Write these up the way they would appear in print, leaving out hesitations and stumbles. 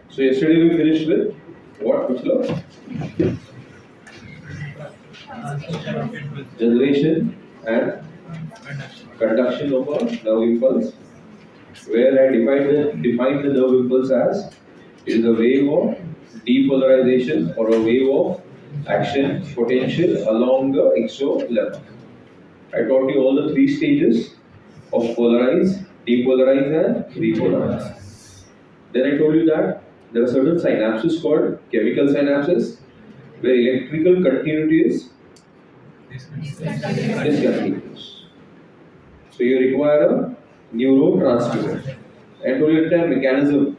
So yesterday we finished with what? Which law? Generation and conduction of a nerve impulse, where I defined the nerve impulse as it is a wave of depolarization or a wave of action potential along the exolemma. I taught you all the three stages of polarize, depolarize, and repolarize. Then I told you that there are certain synapses called chemical synapses where electrical continuity is discontinuous. So you require a neurotransmitter. I told you a mechanism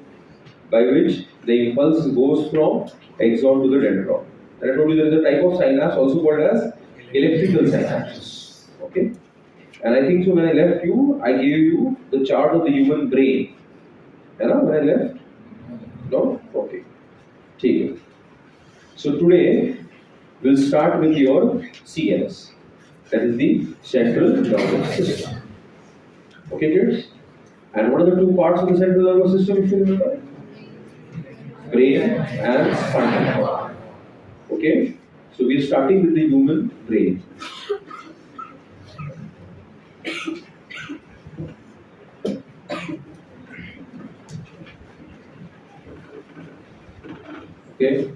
by which the impulse goes from axon to the dendron. And I told you there is a type of synapse also called as electrical synapses. Okay? And I think so when I left you, I gave you the chart of the human brain. You know, when I left? No? Okay. ठीक है. So today we'll start with your CNS. That is the central nervous system. Okay, kids? And what are the two parts of the central nervous system if you remember? Brain and spinal cord. Okay? So we are starting with the human brain. Okay?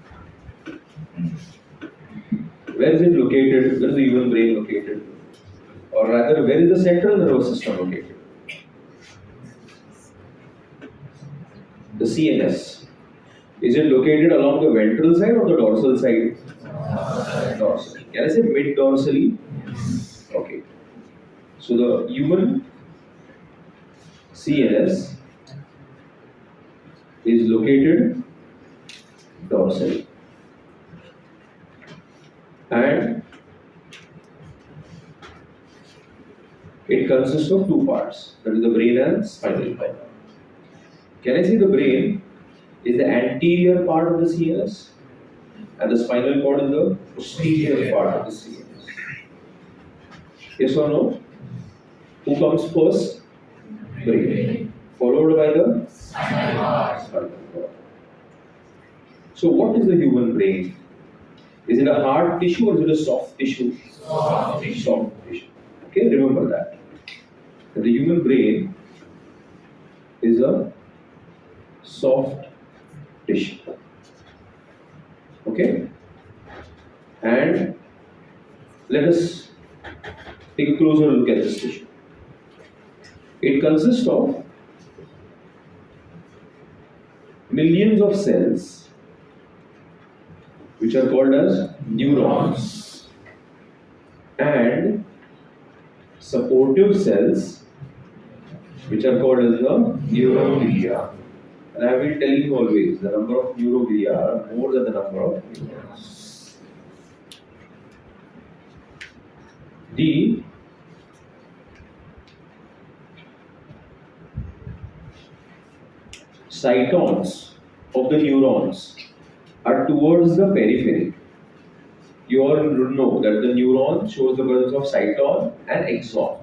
Where is it located? Where is the human brain located? Or rather, where is the central nervous system located? The CNS. Is it located along the ventral side or the dorsal side? Dorsal. Can I say mid dorsally? Okay. So the human CNS is located dorsally. And it consists of two parts, that is the brain and spinal cord. Can I say the brain is the anterior part of the CNS and the spinal cord is the posterior part of the CNS? Yes or no? Who comes first? Brain. Followed by the spinal cord. So what is the human brain? Is it a hard tissue or is it a soft tissue? Soft tissue. Okay, remember that. The human brain is a soft tissue. Okay? And let us take a closer look at this tissue. It consists of millions of cells which are called as neurons and supportive cells which are called as the neuroglia. And I have been telling you always the number of neuroglia are more than the number of neurons. The cytons of the neurons are towards the periphery. You all know that the neuron shows the presence of cyton and axon.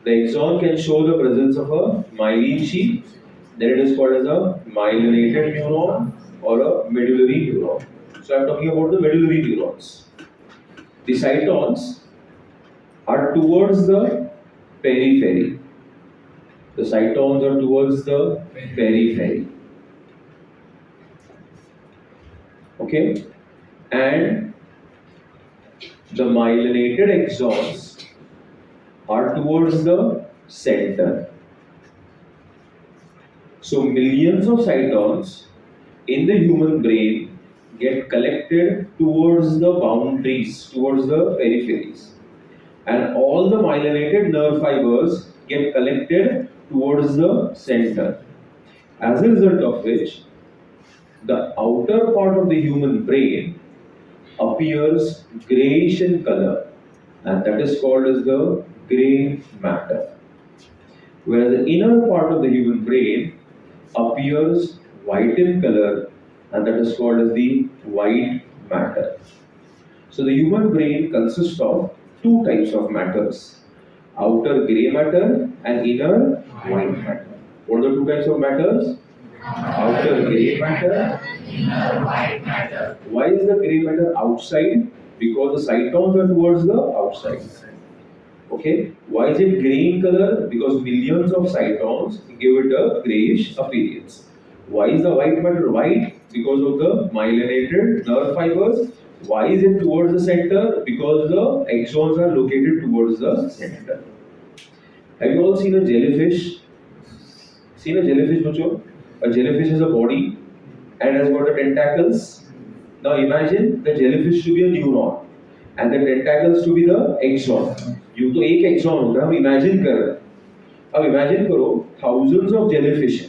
The axon can show the presence of a myelin sheath, then it is called as a myelinated neuron or a medullary neuron. So I am talking about the medullary neurons. The cytons are towards the periphery. The cytons are towards the periphery. Okay? And the myelinated axons are towards the center. So millions of cytons in the human brain get collected towards the boundaries, towards the peripheries. And all the myelinated nerve fibers get collected towards the center. As a result of which, the outer part of the human brain appears grayish in color, and that is called as the gray matter. Whereas the inner part of the human brain appears white in color, and that is called as the white matter. So the human brain consists of two types of matters: outer gray matter and inner white matter. What are the two types of matters? outer grey matter. Why is the grey matter outside? Because the cytons are towards the outside. Okay. Why is it grey in color? Because millions of cytons give it a greyish appearance. Why is the white matter white? Because of the myelinated nerve fibers. Why is it towards the center? Because the axons are located towards the center. Have you all seen a jellyfish? Seen a jellyfish, Mucho? A jellyfish has a body and has got the tentacles. Now imagine the jellyfish to be a neuron and the tentacles to be the axon. You तो एक axon होता है, हम imagine कर रहे हैं. अब imagine करो thousands of jellyfish है.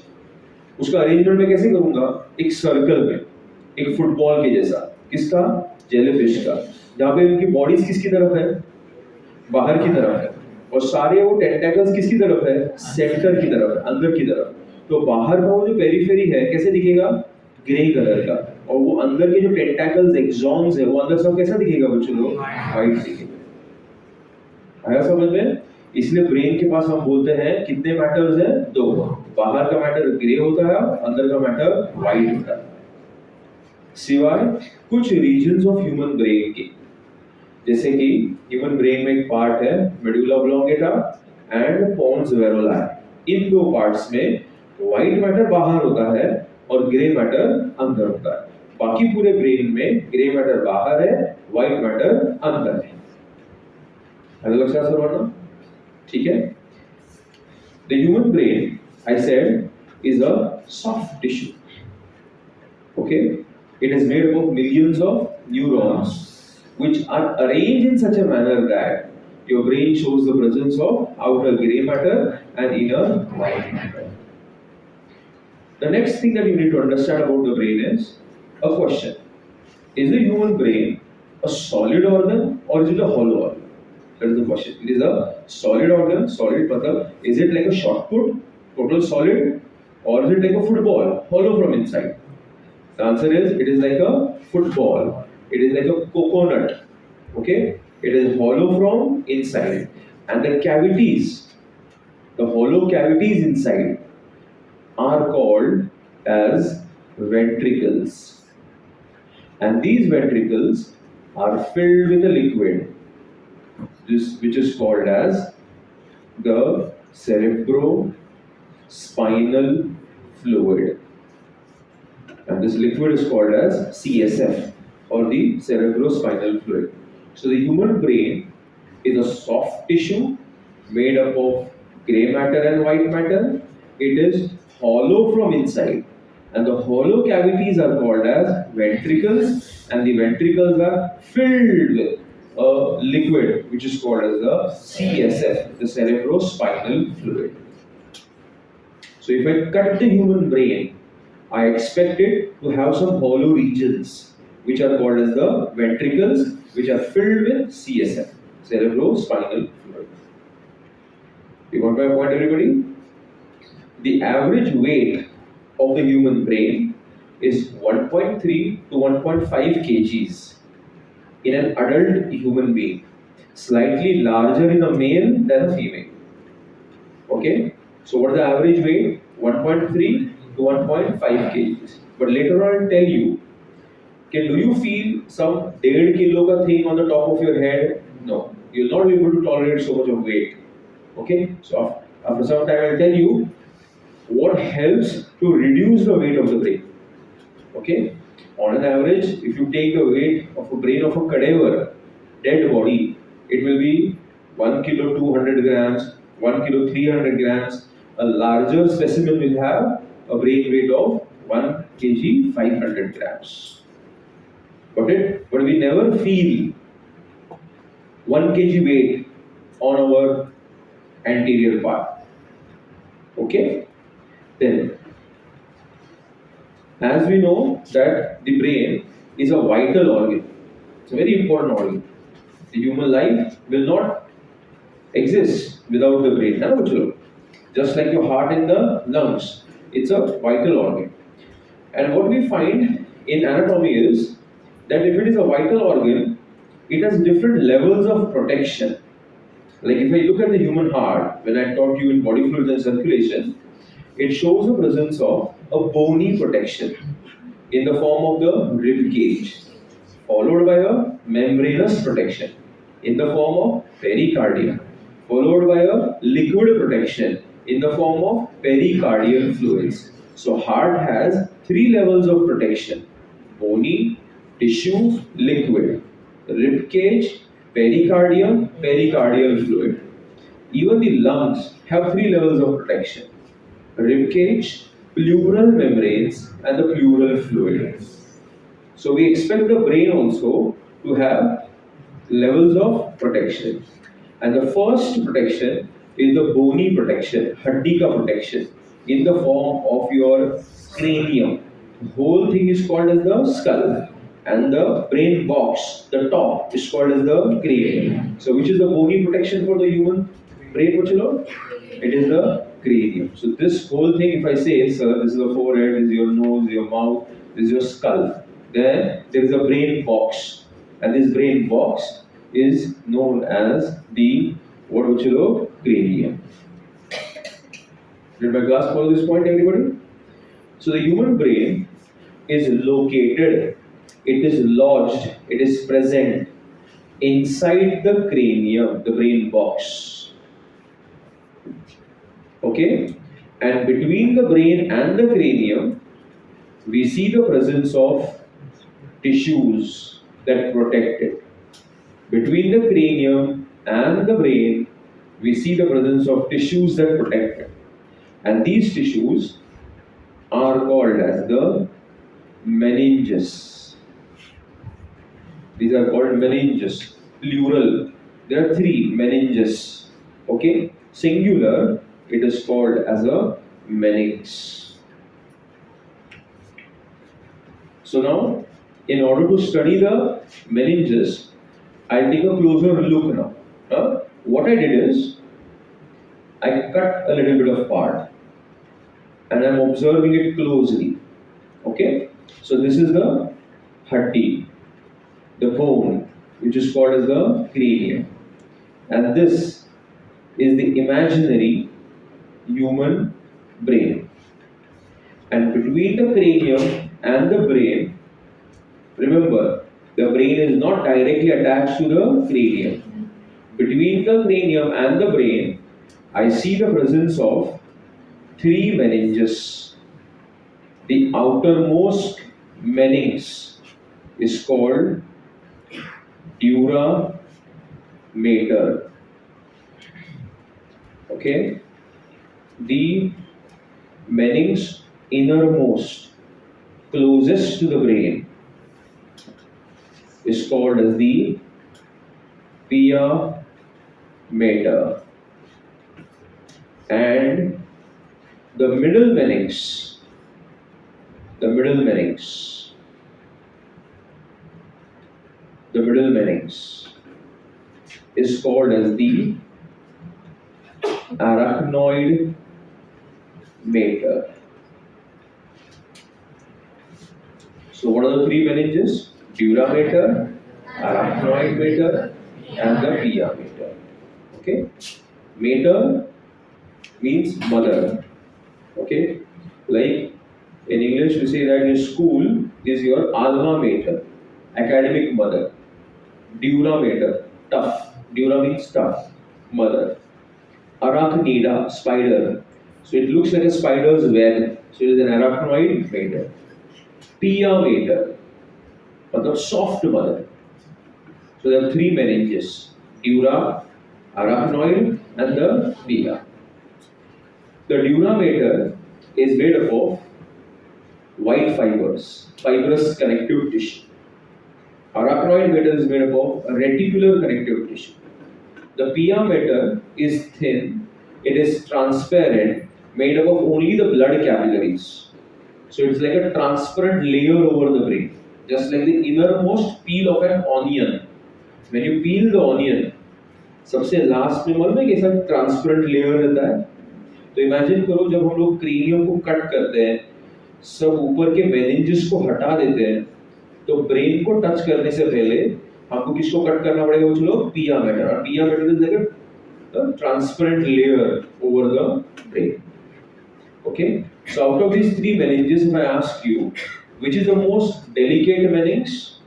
उसका arrangement मैं कैसे करूँगा? एक circle में, एक football के जैसा. किसका? Jellyfish का. जहाँ पे उनकी bodies किसकी तरफ है? बाहर की तरफ है. और सारे वो tentacles किसकी तरफ है? Center की तरफ है, अंदर की तरफ. तो बाहर का वो जो पेरिफेरी है कैसे दिखेगा? ग्रे कलर का. और वो अंदर के जो टेंटाकल्स एक्सॉन्स है वो अंदर सब कैसा दिखेगा बच्चों लोग? व्हाइट दिखेगा. आया समझ में? इसलिए ब्रेन के पास हम बोलते हैं कितने मैटर्स हैं? दो. बाहर का मैटर ग्रे होता है, अंदर का मैटर व्हाइट होता है. सिवाय कुछ रीजन्स ऑफ ह्यूमन ब्रेन के, जैसे कि ह्यूमन ब्रेन में एक पार्ट है मेडुला ऑब्लोंगेटा एंड पोन्स वेरोलाई. इन दो पार्ट्स में व्हाइट मैटर बाहर होता है और ग्रे मैटर अंदर होता है. बाकी पूरे ब्रेन में ग्रे मैटर बाहर है, व्हाइट मैटर अंदर है. हेलो लक्षण सर्वर्ण, ठीक है? The human brain, I said, is a soft tissue. Okay, it is made up of millions of neurons, which are arranged in such a manner that your brain shows the presence of outer gray matter and inner white matter. The next thing that you need to understand about the brain is a question. Is the human brain a solid organ or is it a hollow organ? That is the question. It is a solid organ. Solid matlab, is it like a shot put, total solid, or is it like a football, hollow from inside? The answer is it is like a football. It is like a coconut. Okay? It is hollow from inside. And the cavities, the hollow cavities inside are called as ventricles. And these ventricles are filled with a liquid, which is called as the cerebrospinal fluid. And this liquid is called as CSF or the cerebrospinal fluid. So the human brain is a soft tissue made up of grey matter and white matter. It is hollow from inside, and the hollow cavities are called as ventricles, and the ventricles are filled with a liquid which is called as the CSF, the cerebrospinal fluid. So if I cut the human brain, I expect it to have some hollow regions which are called as the ventricles, which are filled with CSF, cerebrospinal fluid. You got my point, everybody? The average weight of the human brain is 1.3 to 1.5 kgs in an adult human being, slightly larger in a male than a female. Okay? So what is the average weight? 1.3 to 1.5 kgs. But later on I'll tell you, okay, do you feel some 1.5 kilo ka thing on the top of your head? No. You'll not be able to tolerate so much of weight. Okay? So after some time I'll tell you what helps to reduce the weight of the brain. Okay? On an average, if you take the weight of a brain of a cadaver, dead body, it will be 1 kilo 200 grams, 1 kilo 300 grams. A larger specimen will have a brain weight of 1 kg 500 grams. Got it? But we never feel 1 kg weight on our anterior part. Okay? Then, as we know that the brain is a vital organ, it's a very important organ. The human life will not exist without the brain. Just like your heart and the lungs, it's a vital organ. And what we find in anatomy is that if it is a vital organ, it has different levels of protection. Like if I look at the human heart, when I taught you in body fluids and circulation, it shows the presence of a bony protection in the form of the rib cage, followed by a membranous protection in the form of pericardium, followed by a liquid protection in the form of pericardial fluids. So heart has three levels of protection: bony, tissue, liquid, rib cage, pericardium, pericardial fluid. Even the lungs have three levels of protection: rib cage, pleural membranes, and the pleural fluid. So we expect the brain also to have levels of protection. And the first protection is the bony protection, haddika protection, in the form of your cranium. The whole thing is called as the skull. And the brain box, the top, is called as the cranium. So which is the bony protection for the human brain, Pochilo? It is the cranium. So this whole thing, if I say, sir, this is the forehead, this is your nose, your mouth, this is your skull, then there is a brain box. And this brain box is known as the what Pochilo? Cranium. Did my class follow this point, everybody? So the human brain is located, it is lodged, it is present inside the cranium, the brain box. Okay? And between the brain and the cranium, we see the presence of tissues that protect it. Between the cranium and the brain, we see the presence of tissues that protect it. And these tissues are called as the meninges. These are called meninges, plural. There are three meninges. Okay? Singular, it is called as a meninx. So now, in order to study the meninges, I'll take a closer look now. What I did is, I cut a little bit of part and I'm observing it closely. Okay? So this is the hatti, the bone, which is called as the cranium. And this is the imaginary human brain. And between the cranium and the brain, remember, the brain is not directly attached to the cranium. Between the cranium and the brain, I see the presence of three meninges. The outermost meninx is called dura mater. Okay? The meninx innermost, closest to the brain, is called as the pia mater. And the middle meninx, the middle meninx, the middle meninx is called as the arachnoid mater. So what are the three meninges? Dura mater, arachnoid mater, and the pia mater. Okay? Mater means mother. Okay? Like in English we say that your school is your alma mater, academic mother. Dura mater, tough. Dura means tough, mother. Arachnida, spider. So it looks like a spider's web. So it is an arachnoid mater. Pia mater, मतलब soft mother. So there are three meninges: dura, arachnoid, and the pia. The dura mater is made up of white fibers, fibrous connective tissue. Arachnoid mater is made up of reticular connective tissue. The pia mater is thin, it is transparent, made up of only the blood capillaries. So it's like a transparent layer over the brain, just like the innermost peel of an onion. When you peel the onion, सबसे last में मालूम है कैसा transparent layer रहता है. तो imagine करो जब हम लोग क्रेनियम को कट करते हैं, सब ऊपर के मेनिंजेस को हटा देते हैं, तो ब्रेन को टच करने से पहले हमको किसको कट करना पड़ेगा? वो चलो पिया मैटर. और पिया matter is like a transparent layer over the brain. Okay? So out of these three meninges, if I ask you, which is the most delicate meninx?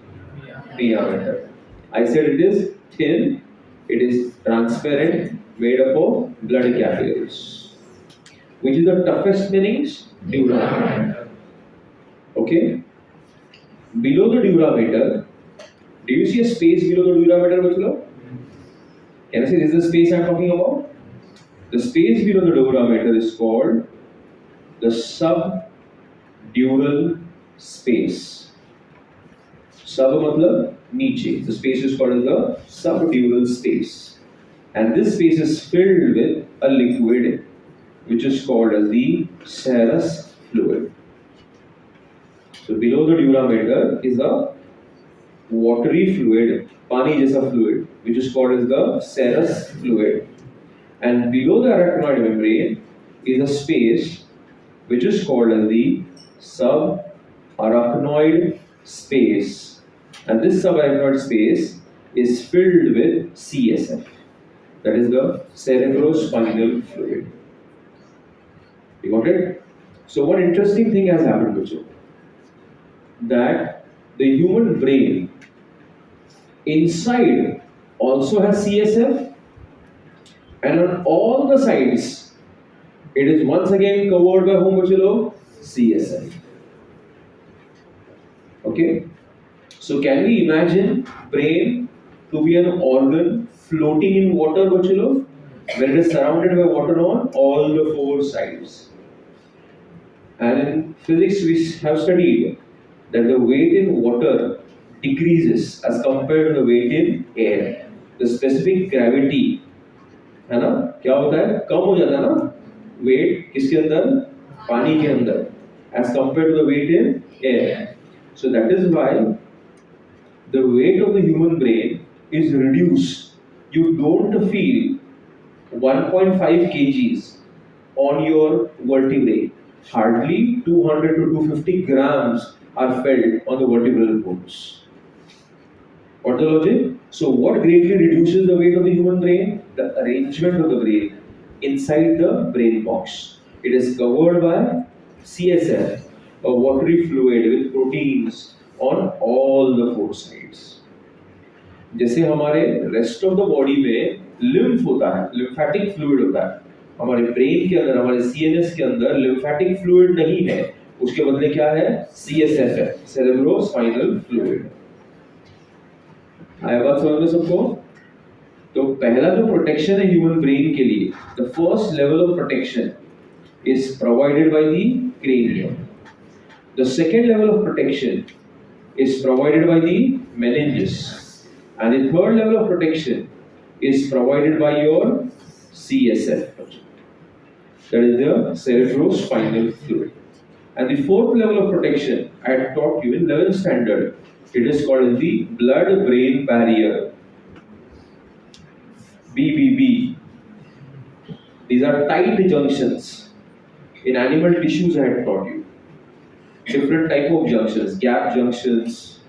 Diameter. I said it is thin, it is transparent, made up of blood capillaries. Which is the toughest meninx? Dura. Okay. Below the durameter, do you see a space below the durameter, Bachalo? Can I say this is the space I am talking about? The space below the durameter is called the subdural space. Sub matlab niche. The space is called as the subdural space. And this space is filled with a liquid which is called as the serous fluid. So below the durameter is a watery fluid, pani jaisa fluid, which is called as the serous fluid. And below the arachnoid membrane is a space which is called as the subarachnoid space. And this subarachnoid space is filled with CSF, that is the cerebrospinal fluid. You got it? So one interesting thing has happened, Bacho, that the human brain inside also has CSF, and on all the sides it is once again covered by whom, Bachalo? CSF. Okay? So can we imagine brain to be an organ floating in water, Bachalo, when it is surrounded by water on all the four sides? And in physics we have studied that the weight in water decreases as compared to the weight in air. The specific gravity है ना क्या होता है, कम हो जाता है ना wait किसके अंदर, पानी के अंदर, as compared to the weight in air. So that is why the weight of the human brain is reduced. You don't feel 1.5 kgs on your vertebrae. Hardly 200 to 250 grams are felt on the vertebral bones. What the logic? So what greatly reduces the weight of the human brain? The arrangement of the brain inside the brain box. It is covered by CSF, a watery fluid with proteins on all the four sides. जैसे हमारे rest of the body में lymph होता है, lymphatic fluid होता है, हमारे brain के अंदर, हमारे सीएनएस के अंदर लिम्फेटिक फ्लूइड नहीं है, उसके बदले क्या है? सीएसएफ है, सेरेब्रोस्पाइनल फ्लूइड। आया बात समझ में सबको? तो पहला जो प्रोटेक्शन है ह्यूमन ब्रेन के लिए, the first level of protection is provided by the cranium. The second level of protection is provided by the meninges, and the third level of protection is provided by your CSF, that is the cerebrospinal fluid. And the fourth level of protection I had taught you in 11th standard. It is called the blood-brain barrier, BBB. These are tight junctions. In animal tissues I had taught you different type of junctions: gap junctions,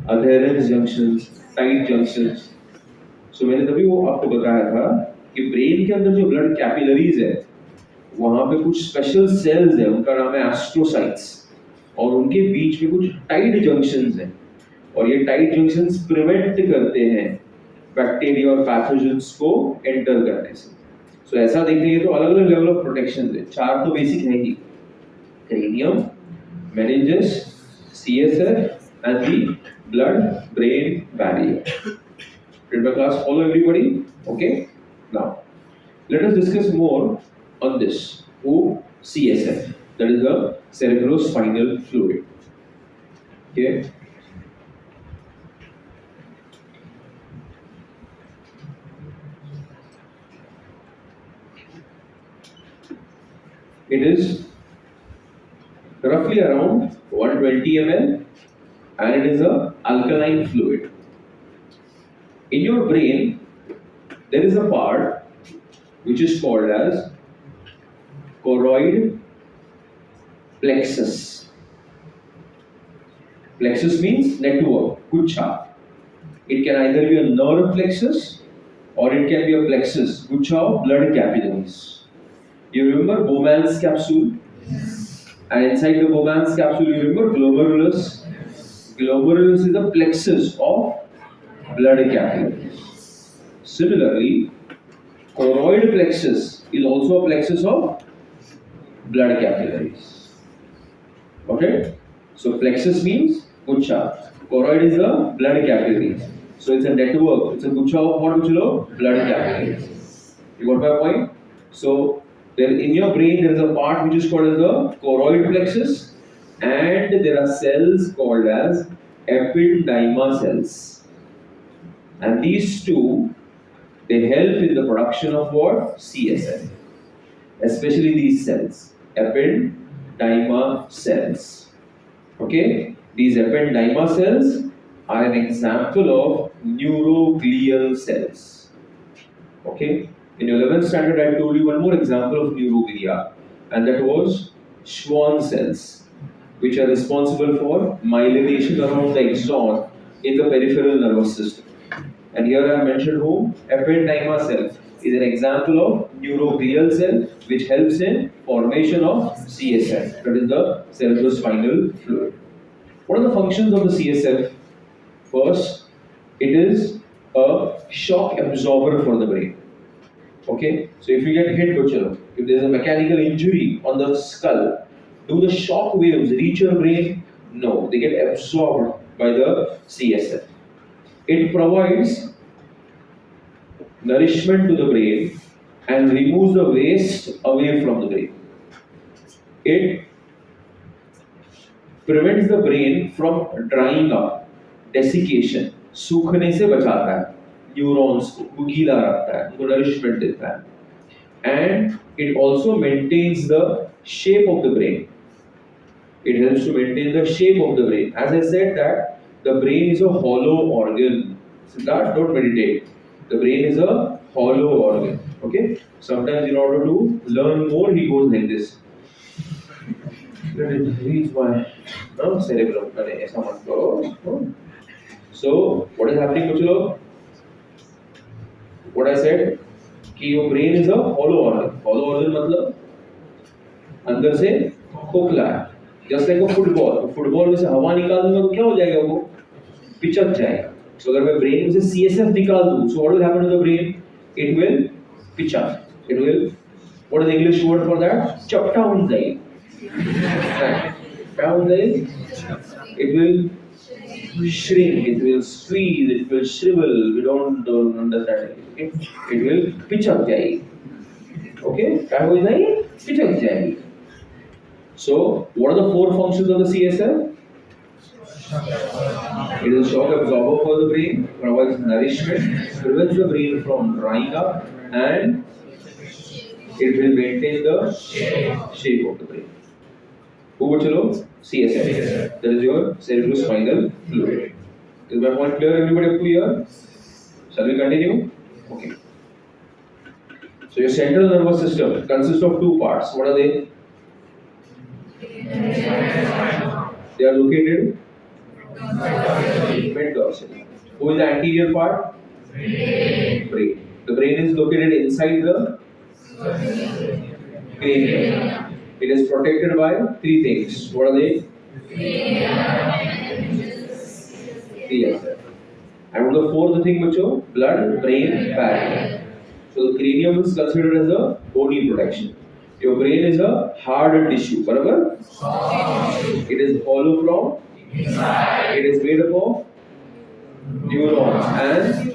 adherence junctions, tight junctions. So मैंने तभी वो आपको बताया था कि brain के अंदर जो ब्लड कैपिलरीज है, वहां पे कुछ स्पेशल सेल्स है, उनका नाम है एस्ट्रोसाइट्स, और उनके बीच में कुछ टाइट जंक्शंस हैं, और ये टाइट जंक्शंस प्रिवेंट करते हैं बैक्टीरिया और पैथोजेंस को एंटर करने से. सो ऐसा देखेंगे तो अलग अलग लेवल ऑफ प्रोटेक्शन है. चार तो बेसिक है ही: cranium, meninges, CSF and the blood-brain barrier. Did my class follow everybody? Okay. Now, let us discuss more on this. CSF, that is the cerebrospinal fluid. Okay. It is roughly around 120 ml and it is a alkaline fluid. In your brain, there is a part which is called as choroid plexus. Plexus means network, gucha. It can either be a nerve plexus or it can be a plexus, gucha of blood capillaries. You remember Bowman's capsule? And inside the Bowman's capsule, you remember glomerulus? Glomerulus is the plexus of blood capillaries. Similarly, choroid plexus is also a plexus of blood capillaries. Okay? So plexus means gucha. Choroid is the blood capillaries. So it's a network. It's a gucha of what, Guchalo? Blood capillaries. You got my point? So then in your brain there is a part which is called as the choroid plexus, and there are cells called as ependyma cells. And these two, they help in the production of what? CSF. Especially these cells, ependyma cells. Okay, these ependyma cells are an example of neuroglial cells. Okay, in 11th standard, I told you one more example of neuroglia, and that was Schwann cells, which are responsible for myelination around the axon in the peripheral nervous system. And here I have mentioned whom? Ependyma cell is an example of neuroglial cell which helps in formation of CSF, that is the cerebrospinal fluid. What are the functions of the CSF? First, it is a shock absorber for the brain. Okay, so if you get hit, if there is a mechanical injury on the skull, do the shock waves reach your brain? No, they get absorbed by the CSF. It provides nourishment to the brain and removes the waste away from the brain. It prevents the brain from drying up, desiccation, सूखने से बचाता है neurons को गीला रखता है, उनको nourishment देता है. And it also maintains the shape of the brain. It helps to maintain the shape of the brain. As I said that the brain is a hollow organ. Siddharth, don't meditate. The brain is a hollow organ. Okay? Sometimes in order to learn more, he goes like this. Let it reach my cerebrum. So, what is happening, Kuchalo? What I said? कि your brain is a hollow organ. Hollow organ मतलब अंदर से खोखला है. Just like a football. Football में से हवा निकाल दूंगा तो क्या हो जाएगा वो? पिचक जाएगा. So अगर मैं brain में से CSF निकाल दूँ, so what will happen to the brain? It will pitch up. It will. What is the English word for that? चपटा हो जाएगा. क्या हो जाएगा? It will shrink, it will squeeze, it will shrivel. We don't understand it. Okay? It will pitch up जाएगी. Okay? क्या हो जाएगी? पिचक जाएगी. So, what are the four functions of the CSF? It is a shock absorber for the brain, provides nourishment, prevents the brain from drying up, and it will maintain the shape of the brain. Who would you know? CSF. That is your cerebrospinal fluid. Is my point clear, everybody up to here? Shall we continue? Okay. So your central nervous system consists of two parts. What are they? They are located mid-dorsally. Who is the anterior part? Brain. The brain is located inside the cranium. It is protected by three things. What are they? CSF. And what is the fourth thing, Macho? Blood, brain, barrier. So the cranium is considered as a bony protection. Your brain is a hard tissue, barabar? It is hollow from inside. It is made up of neurons, and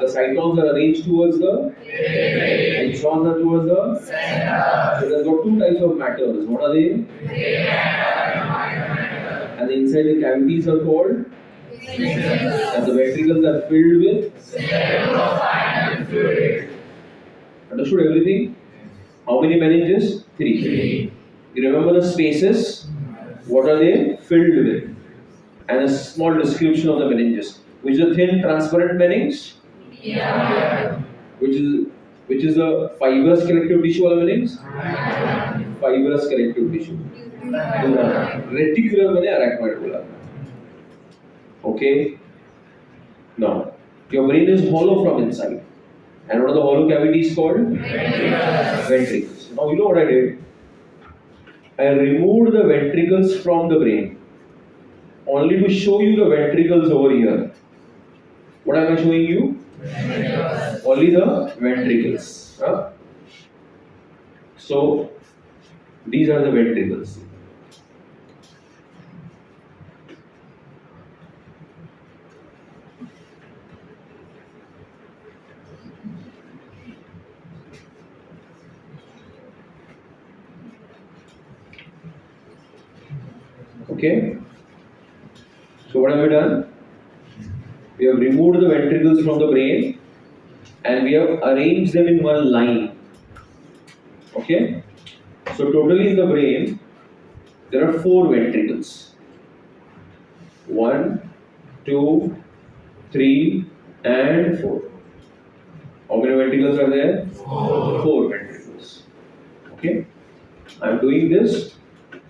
the cytons are arranged towards the axons are towards the center. So it has got two types of matters. What are they? And inside the cavities are called, and the ventricles are filled with. Understood everything? How many meninges? Three. You remember the spaces? What are they filled with? And a small description of the meninges. Which is the thin, transparent meninges? Yeah. Which is the fibrous connective tissue of the meninges? Fibrous connective tissue. Reticular मैंने arachnoid बोला. Okay. Now, your brain is hollow from inside. And what are the hollow cavities called? Ventricles. Now you know what I did? I removed the ventricles from the brain only to show you the ventricles over here. What am I showing you? Only the ventricles. Huh? So these are the ventricles. Okay. So what have we done? We have removed the ventricles from the brain and we have arranged them in one line. Okay. So totally in the brain there are 4 ventricles. 1, 2, 3, and 4. How many ventricles are there? 4 ventricles. Okay. I am doing this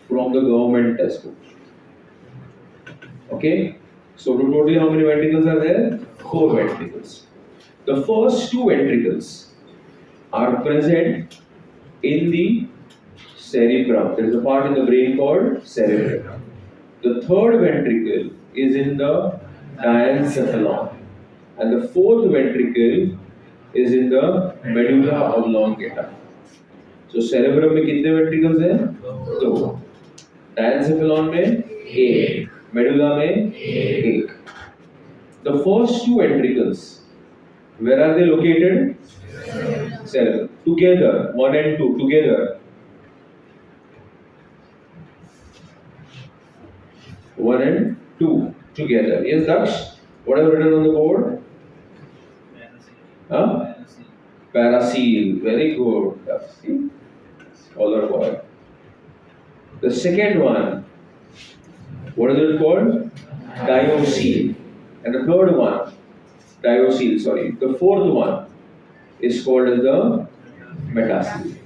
from the government textbook. Okay. So totally how many ventricles are there? 4 ventricles. The first 2 ventricles are present in the cerebrum. There is a part in the brain called cerebrum. The third ventricle is in the diencephalon, and the fourth ventricle is in the medulla oblongata. So cerebrum में कितने ventricles हैं? 2. Diencephalon में 1. Medulla में 1. The first 2 ventricles, where are they located? Cerebrum. Together, 1 and 2 together. 1 and 2 together. Yes, Daksh? What have I written on the board? Huh? Paracele. Very good. Daksh. See? Other boy. The second one, what is it called? Diocele. And the third one, diocele, sorry. The fourth one is called as the metacele.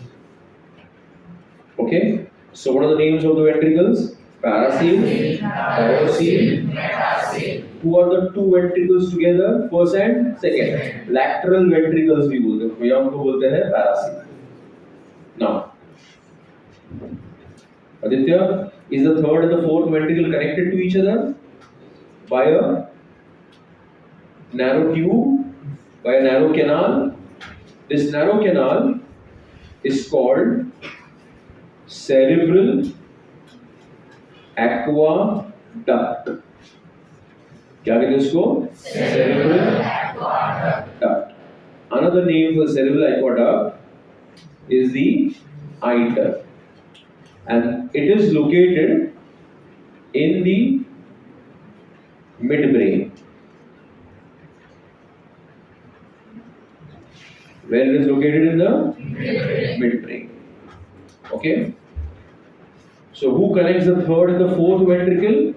Okay? So what are the names of the ventricles? Paracele, diocele, metacele. Who are the 2 ventricles together? First and second. Lateral ventricles we बोलते हैं. हम को बोलते हैं paracele. Now, Aditya, is the third and the fourth ventricle connected to each other by a narrow tube, by a narrow canal? This narrow canal is called cerebral aqueduct. क्या कहते हैं उसको? Cerebral aqueduct. Another name for cerebral aqueduct is the iter, and it is located in the midbrain. Where it is located in the midbrain. Okay. So who connects the third and the fourth ventricle?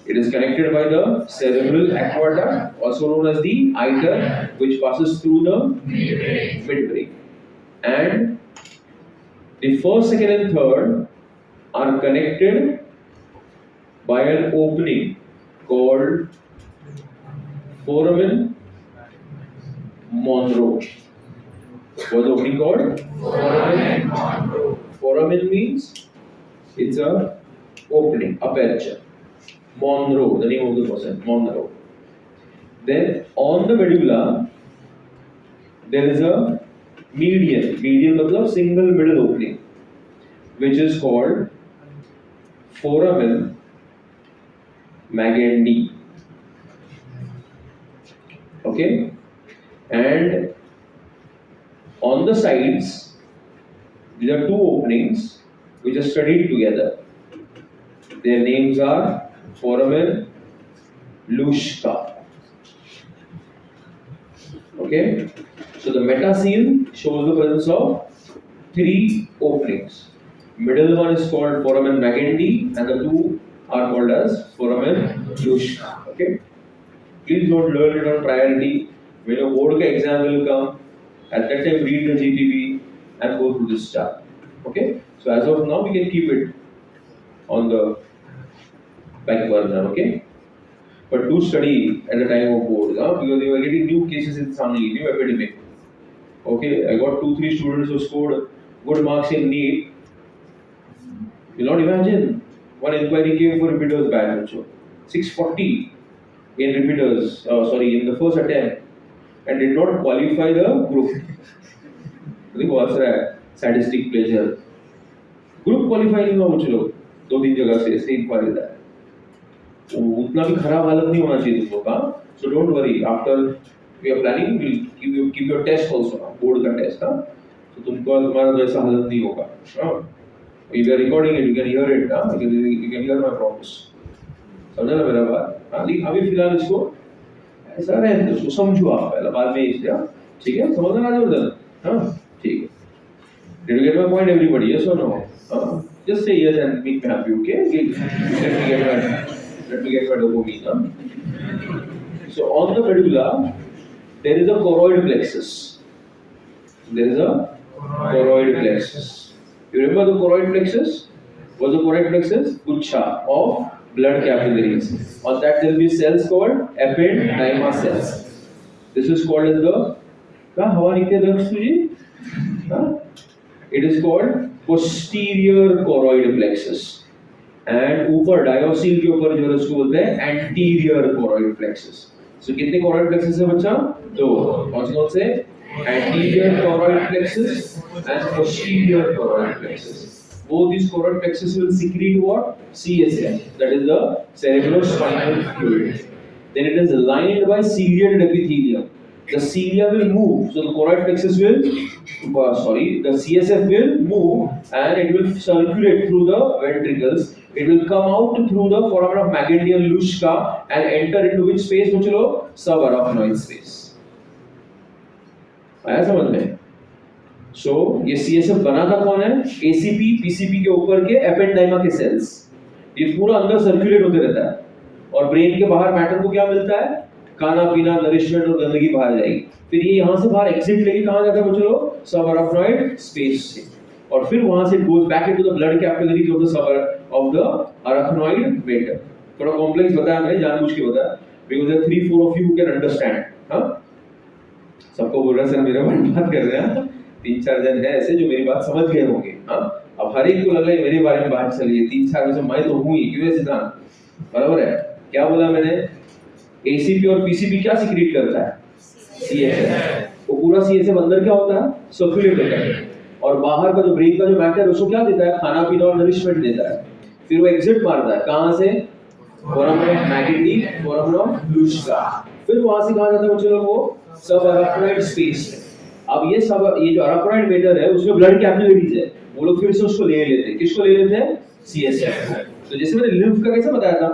It is connected by the cerebral aqueduct, also known as the iter, which passes through the midbrain. And the first, second, and third are connected by an opening called foramen Monro. What's the opening called? Foramen Monro. Foramen means it's a opening, aperture. Monro, the name of the person, Monro. Then on the medulla, there is a median. Median means single middle opening, which is called foramen Magendie. Okay, and on the sides, there are 2 openings which are studied together. Their names are foramen Luschka. Okay, so the metacele shows the presence of 3 openings. Middle one is called foramen Magendie, and the 2 are called as foramen Luschka. Okay, please don't learn it on priority. When your board exam will come, at that time read the GTP and go through this chart. Okay, so as of now we can keep it on the back burner. Okay, but do study at the time of board, because you are getting new cases in Sangli, new epidemic. Okay, I got 2-3 students who scored good marks in NEET. You not imagine one inquiry came for repeaters batch also 640 in repeaters. Sorry, in the first attempt, and did not qualify the group. देखो हंस रहा है sadistic pleasure. Group qualify नहीं हुआ मुझे लोग 2-3 जगह से ऐसे इंक्वायरी था. उतना भी खराब हालत नहीं होना चाहिए तुम लोग का. So don't worry. After we are planning, we'll give your test also. Board का टेस्ट था. तो तुमको तुम्हारा तो ऐसा हालत नहीं होगा. If you are recording it, you can hear it. You can hear my promise. समझा ना मेरा बात? अभी फिलहाल इसको ऐसा रहने दो. इसको समझो आप पहले, बाद में इसका ठीक है? समझना ना जरूर. हाँ ठीक है. Did you get my point, everybody? Yes or no? Just say yes and make me happy, okay? Let me get my dopamine. So on the medulla, there is a choroid plexus. There is a choroid plexus. You remember the choroid plexus? What's the choroid plexus? Guच्छa of blood capillaries. On that there will be cells called ependyma cells. This is called as the क्या हवा निकले दर्श तुझे? It is called posterior choroid plexus. And ऊपर डायोसिल के ऊपर जो है उसको बोलते हैं anterior choroid plexus. So कितने choroid plexus है बच्चा? दो. कौन से? Anterior choroid plexus and posterior choroid plexus. Both these choroid plexus will secrete what? CSF. That is the cerebrospinal fluid. Then it is lined by ciliated epithelium. The cilia will move, so the choroid plexus will, the CSF will move and it will circulate through the ventricles. It will come out through the foramen of Magendie Luschka and enter into which space बच्चों? Subarachnoid space. आया समझ में? So ये CSF बनाता कौन है? ACP, PCP के ऊपर के एपेंडाइमा के सेल्स. ये पूरा अंदर सर्कुलेट होते रहता है. और ब्रेन के बाहर मैटर को क्या मिलता है? खाना पीना, नरिशमेंट और गंदगी बाहर जाएगी. फिर ये यहाँ से बाहर एग्जिट लेके कहाँ जाता है बच्चों? सबअराक्नॉइड स्पेस से. और फिर वहाँ से goes back into the blood capillaries of the arachnoid mater. थोड़ा कॉम्प्लेक्स बताया मैंने, जानबूझ के बताया, because there are 3-4 of you who can understand. हाँ? सबको बोल रहा सर मेरे बात कर रहे हैं. 3-4 जन है ऐसे जो मेरी बात समझ गए होंगे. हाँ? अब हर एक को लग रहा है मेरे बारे में बात चल रही है. 3-4 में से मैं तो हूँ ही, क्यों है सिद्धांत? बराबर है? क्या बोला मैंने? ACP और PCP क्या सिक्रीट करता है? CSF. वो पूरा CSF अंदर क्या होता है? सर्कुलेट होता है. और बाहर का जो ब्रेन का जो मैटर है उसको क्या देता है? खाना पीना और नरिशमेंट देता है. फिर वो एग्जिट मारता है. कहाँ से? फोराmen ऑफ मैगेंडी, फोराmen ऑफ लुश्का. फिर वहाँ से कहाँ जाता है बच्चों लोग? वो सबअराक्नॉइड स्पेस है. अब ये जो अराक्नॉइड मैटर है उसमें ब्लड कैपिलरीज है. वो लोग फिर से उसको ले लेते हैं. किसको ले लेते हैं? CSF. तो जैसे मैंने लिम्फ का कैसे बताया था,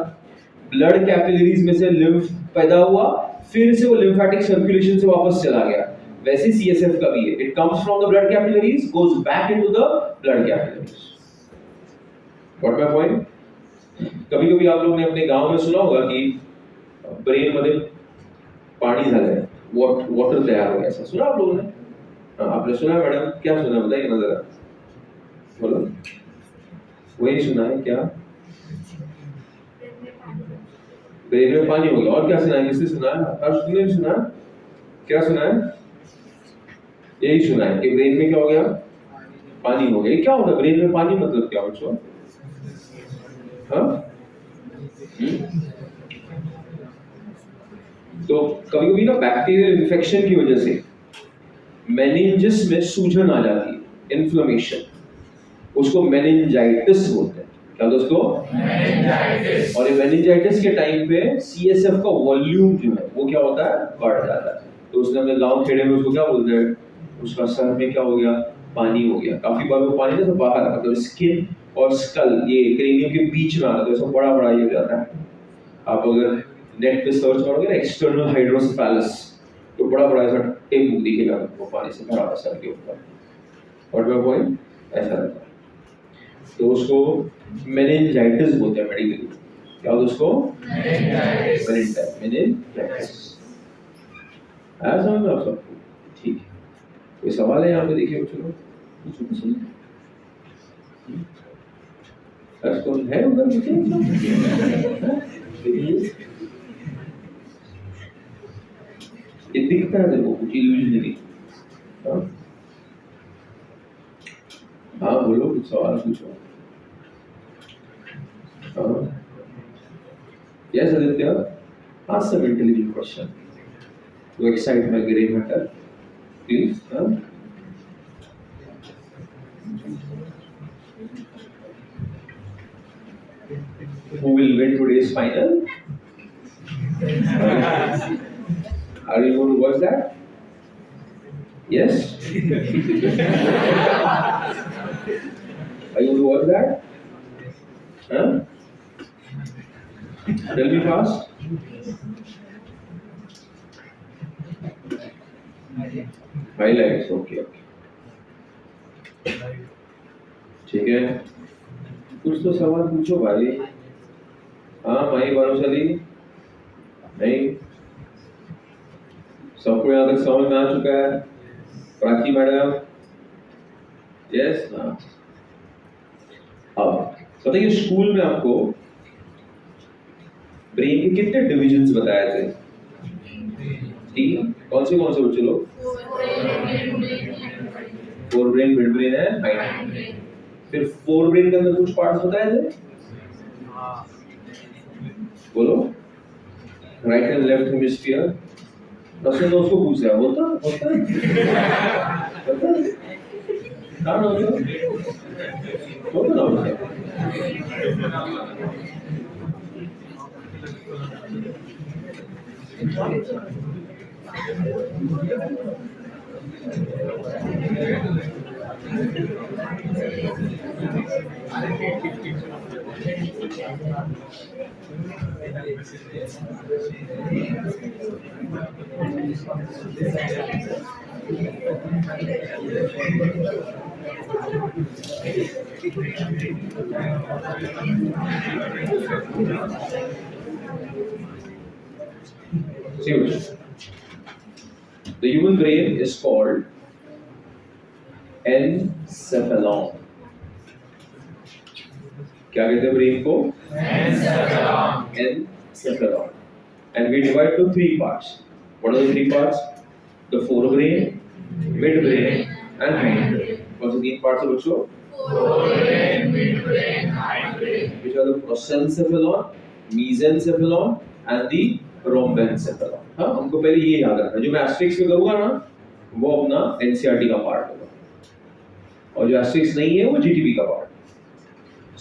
ब्लड कैपिलरीज में से लिम्फ पैदा हुआ, फिर से वो लिम्फेटिक सर्कुलेशन से वापस चला गया. वैसे CSF का भी है. It comes from the blood capillaries, goes back into the blood capillaries. What my point? कभी-कभी आप लोगों ने अपने गांव में सुना होगा कि ब्रेन मध्ये पानी झालंय, वाटर तयार हो गया. ऐसा सुना आप लोगों ने? आपने सुना मैडम? क्या सुना बताइए ना जरा. बोलो. वही सुना है क्या? ब्रेन में पानी हो गया. और क्या सुना है? किसने सुना है? हर्ष ने सुना? क्या सुना है? यही सुना है कि ब्रेन में क्या हो गया? पानी हो गया. क्या होगा ब्रेन में पानी? मतलब क्या बच्चों? हाँ? तो कभी-कभी ना बैक्टीरियल इन्फेक्शन की वजह से मेनिंजस में सूजन आ जाती है, इन्फ्लेमेशन. उसको मेनिंजाइटिस बोलते हैं. क्या दोस्तों? मेनिंजाइटिस. और ये मेनिंजाइटिस के टाइम पे CSF का वॉल्यूम जो है वो क्या होता है? बढ़ जाता है. तो उसने अपने गांव खेड़े में उसको क्या बोलते हैं? उसका सर में क्या हो गया? पानी हो गया. काफी बार वो पानी ना बाहर आता है, मतलब स्किन और स्कल, ये क्रेनियम के बीच में आता है, तो बड़ा ये हो जाता है. आप अगर नेट पे सर्च करोगे ना एक्सटर्नल हाइड्रोसेफेलस, तो बड़ा ऐसा टेप दिखेगा वो पानी से भरा हुआ सर के ऊपर. और वो पॉइंट ऐसा रहता है. तो उसको मेनिंजाइटिस बोलते हैं मेडिकली. क्या होता है उसको? मेनिंजाइटिस. आया समझ में आप सबको? ठीक है. कोई सवाल है यहाँ पे? देखिए चलो कुछ कौन है उधर? ये दिखता है देखो कुछ इल्यूजनरी. हाँ बोलो, कुछ सवाल पूछो. Uh, yes, Aditya. Ask some intelligent question to excite my gray matter, please. Who will win today's final? Are you going to watch that? Yes? Are you going to watch that? Huh? Tell me fast. Highlights, okay. ठीक है कुछ तो सवाल पूछो भाई हाँ भाई भरोसली नहीं सबको यहाँ तक समझ में आ चुका है प्राची मैडम यस हाँ अब बताइए स्कूल में आपको ब्रेन के कितने डिविजन्स बताए थे तीन कौन से बच्चे लोग फोर ब्रेन मिड ब्रेन है हाइंड ब्रेन फिर फोर ब्रेन के अंदर कुछ पार्ट्स बताए थे बोलो राइट एंड लेफ्ट हेमिस्फीयर दस ने उसको पूछ रहा होता होता ना होता Serious. The human brain is called encephalon. क्या कहते हैं ब्रेन को? Encephalon. And we divide to three parts. What are the three parts? The forebrain, midbrain, and hindbrain. What's the three parts of bachcho? Forebrain, midbrain, hindbrain. Which are the prosencephalon, mesencephalon, and the rhombencephalon. हाँ हमको पहले ये याद रखना जो मैं asterisk में करूँगा ना वो अपना एनसीईआरटी का पार्ट होगा और जो एस्ट्रिक्स नहीं है वो जीटीबी का part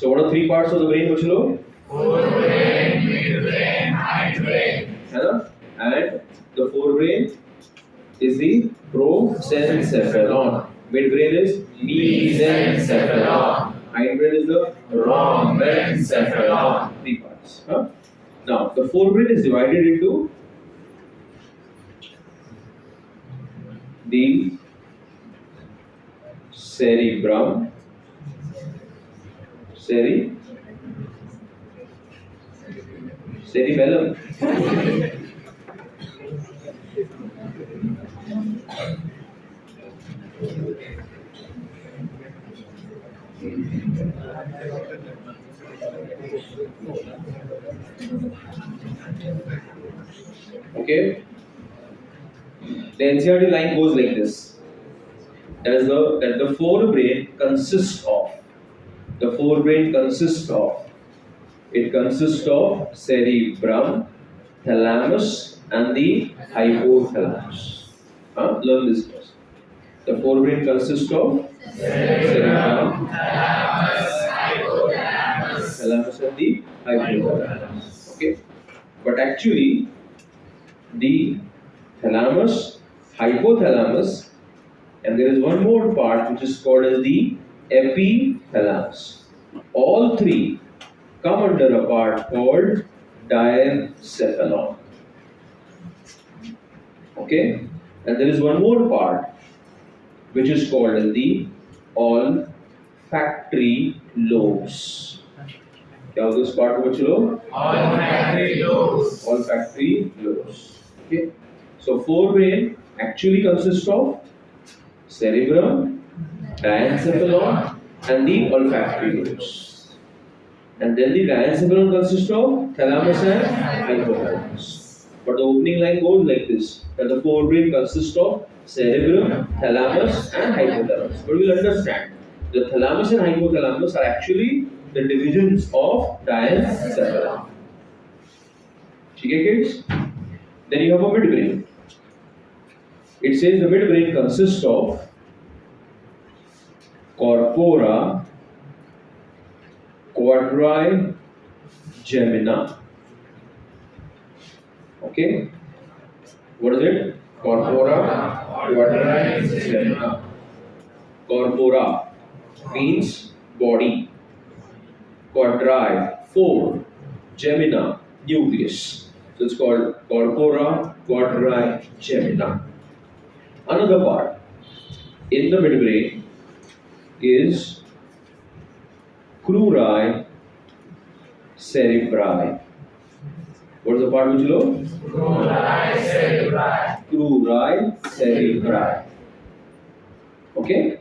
So what are three parts of the brain बच्चे लोग forebrain, midbrain, hindbrain है ना and the forebrain is the prosencephalon midbrain is mesencephalon hindbrain is the rhombencephalon three parts huh? Now the forebrain is divided into the cerebellum okay the NCERT line goes like this that the forebrain consists of cerebrum, thalamus, and the hypothalamus. Learn this first. The forebrain consists of cerebrum, thalamus, and the hypothalamus. Okay, but actually, the thalamus, hypothalamus, and there is one more part which is called as the epithalamus. All three come under a part called diencephalon. Okay, and there is one more part which is called as the olfactory lobes. क्या होता है इस part को बच्चे लोग? Olfactory lobes. Okay, so forebrain actually consists of cerebrum, diencephalon, and the olfactory lobes. And then the diencephalon consists of thalamus and hypothalamus. But the opening line goes like this: that the forebrain consists of cerebrum, thalamus, and hypothalamus. But we'll understand the thalamus and hypothalamus are actually the divisions of diencephalon. Okay, kids? Then you have a midbrain. It says the midbrain consists of corpora quadrigemina. Okay? What is it? Corpora quadrigemina. Corpora means body. Quadri, four. Gemina, nucleus. So it's called corpora quadrigemina. Another part in the midbrain is cruri cerebri. What is the part which below? Cruri cerebri. Okay?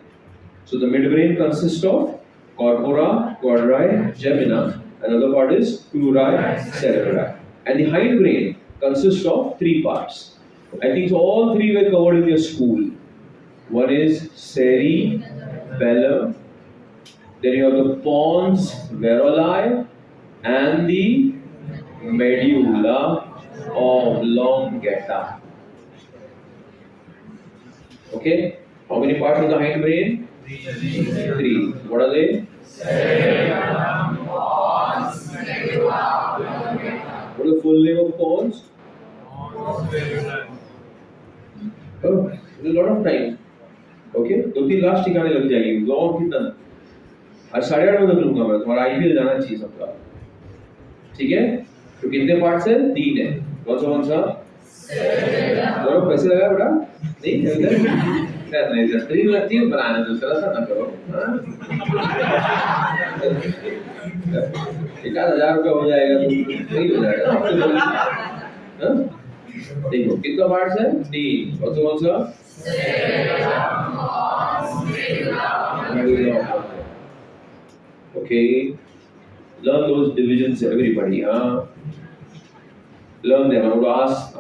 So the midbrain consists of corpora quadrigemina. Another part is cruri cerebri. And the hindbrain consists of three parts. I think so all three were covered in your school. One is cerebellum, then you have the pons varolai, and the medulla oblongata. Okay? How many parts of the hindbrain? Three. What are they? Cerebellum, pons, medulla oblongata. What is the full name of pons? Oh, there's a lot of time. Okay दो तीन last ठिकाने लग जाएगी और कितना आज 8:30 बजे करूंगा मैं तुम्हारा आईपीएल जाना चाहिए सबका ठीक है तो कितने पार्ट्स है तीन है कौन सा दोनों पैसे लगाया बेटा नहीं क्या नहीं जस्ट तीन बनाना दूसरा सा ना करो 1,000 रुपये हो जाएगा तो नहीं हो जाएगा देखो कितना पार्ट्स है तीन कौन सा Okay, learn those divisions, everybody. Learn them. I'm going to ask.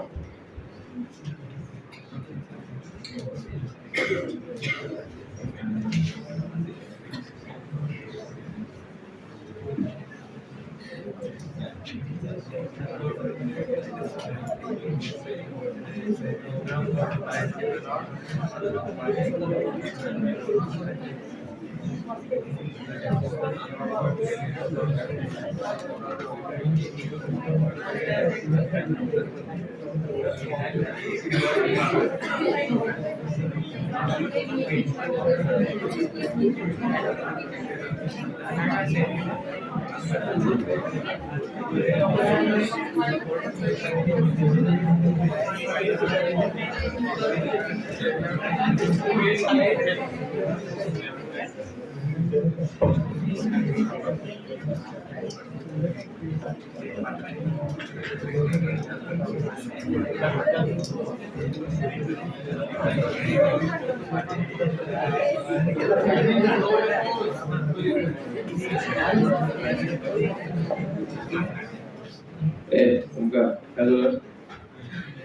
Hey, Umka, hello.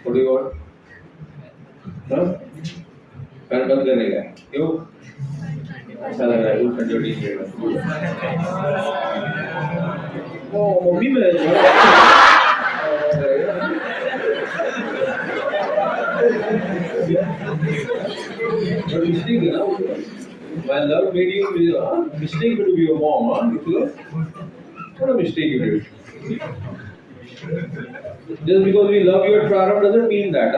What do you want? Huh? Fan बंद करने का क्यों अच्छा लग रहा है गुड कंट्रोल नहीं वो मम्मी में mistake ना my love made you mistake to be your mom what a mistake you did just because we love you at Prarabh doesn't mean that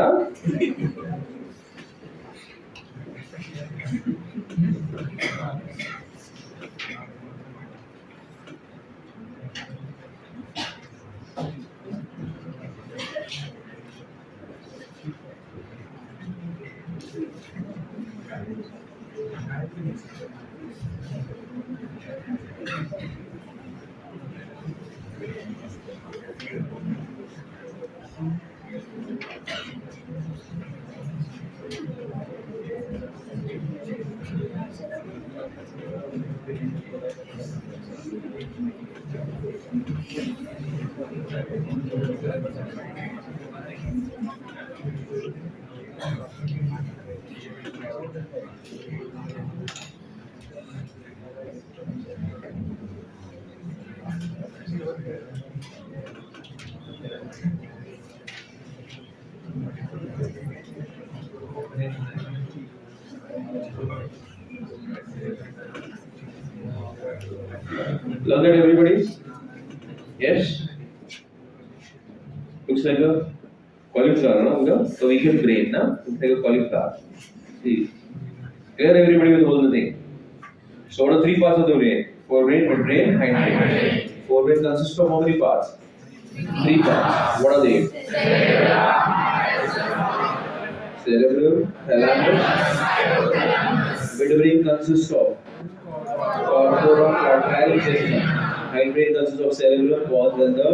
Learn that everybody? Yes? Looks like a cauliflower, no? The weakened brain, no? Looks like a cauliflower. See? Clear everybody with all the thing. So what are three parts of the brain? Forebrain, midbrain, hindbrain. Forebrain consists of how many parts? Three parts. What are they? Cerebellum, thalamus. Midbrain consists of corpora, cortical, intestinal. Hindbrain consists of cerebellum, pons, and the.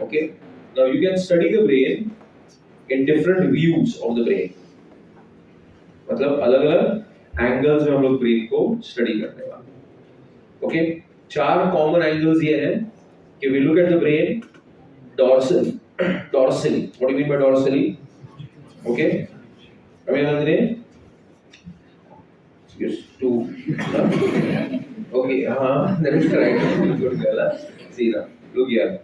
Okay. Now you can study the brain in different views of the brain. मतलब अलग-अलग angles में हम लोग brain को study करने वाले हैं. Okay, चार कॉमन एंगल्स ये हैं कि we look at the brain dorsally. Dorsally. What do you mean by dorsally? Okay. Ramyanandre? Yes, two. Okay, that is correct. Good girl. See now, look here.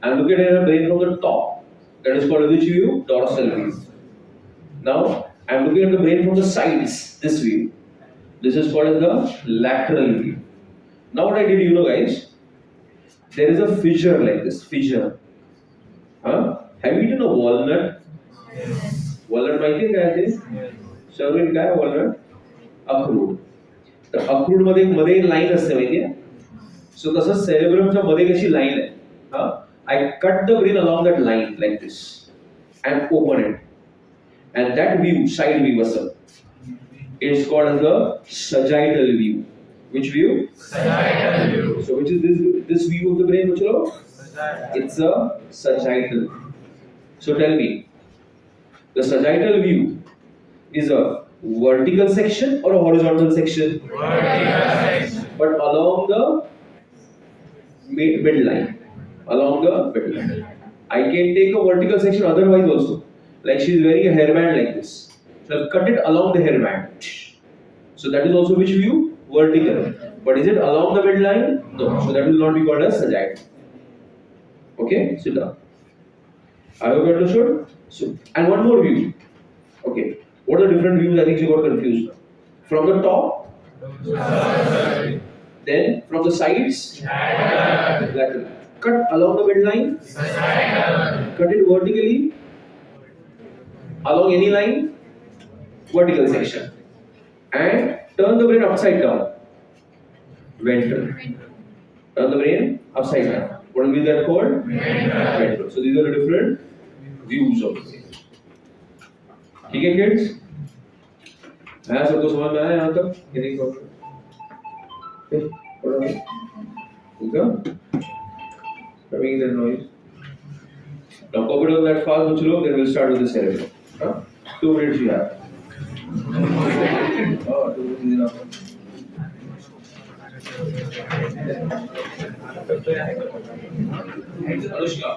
I'm looking at the brain from the top. That is called which view? Dorsal view. Now, I'm looking at the brain from the sides, this view. This is called as the lateral view. Now what I did, you know guys, there is a fissure like this, fissure. Have you eaten a walnut? Walnut माहिती है क्या आहे ते? सर्विन काय walnut? Accrued. तर accrued मध्ये line असते माहिती आहे? सो तसं सेरेब्रमच्या मध्ये कशी लाईन आहे? I cut the brain along that line like this and open it. And that view, side view, is called as the sagittal view. Which view? Sagittal view. So which is this view of the brain, Muchalo? It's a sagittal. So tell me, the sagittal view is a vertical section or a horizontal section? Vertical section. But along the midline. Along the midline. I can take a vertical section otherwise also. Like she is wearing a hairband like this. So I'll cut it along the hairband. So that is also which view? Vertical. But is it along the midline? No. So that will not be called as sagittal. Okay? Sit down. I hope you understood. So, and one more view. Okay. What are the different views? I think you got confused now. From the top. Then from the sides. Lateral. Cut along the midline. Cut it vertically. Along any line, vertical section, and turn the brain upside down, ventral. Turn the brain upside down. What will be that called? Ventral. So these are the different views of the brain. ठीक है kids? आया सबको समझ में आया यहाँ तक? ये नहीं समझ में? Okay. Coming that noise. Now copy down that fast, Muchalo, then we'll start with the cerebellum. 2 minutes you have. 2 minutes is enough. Anushka,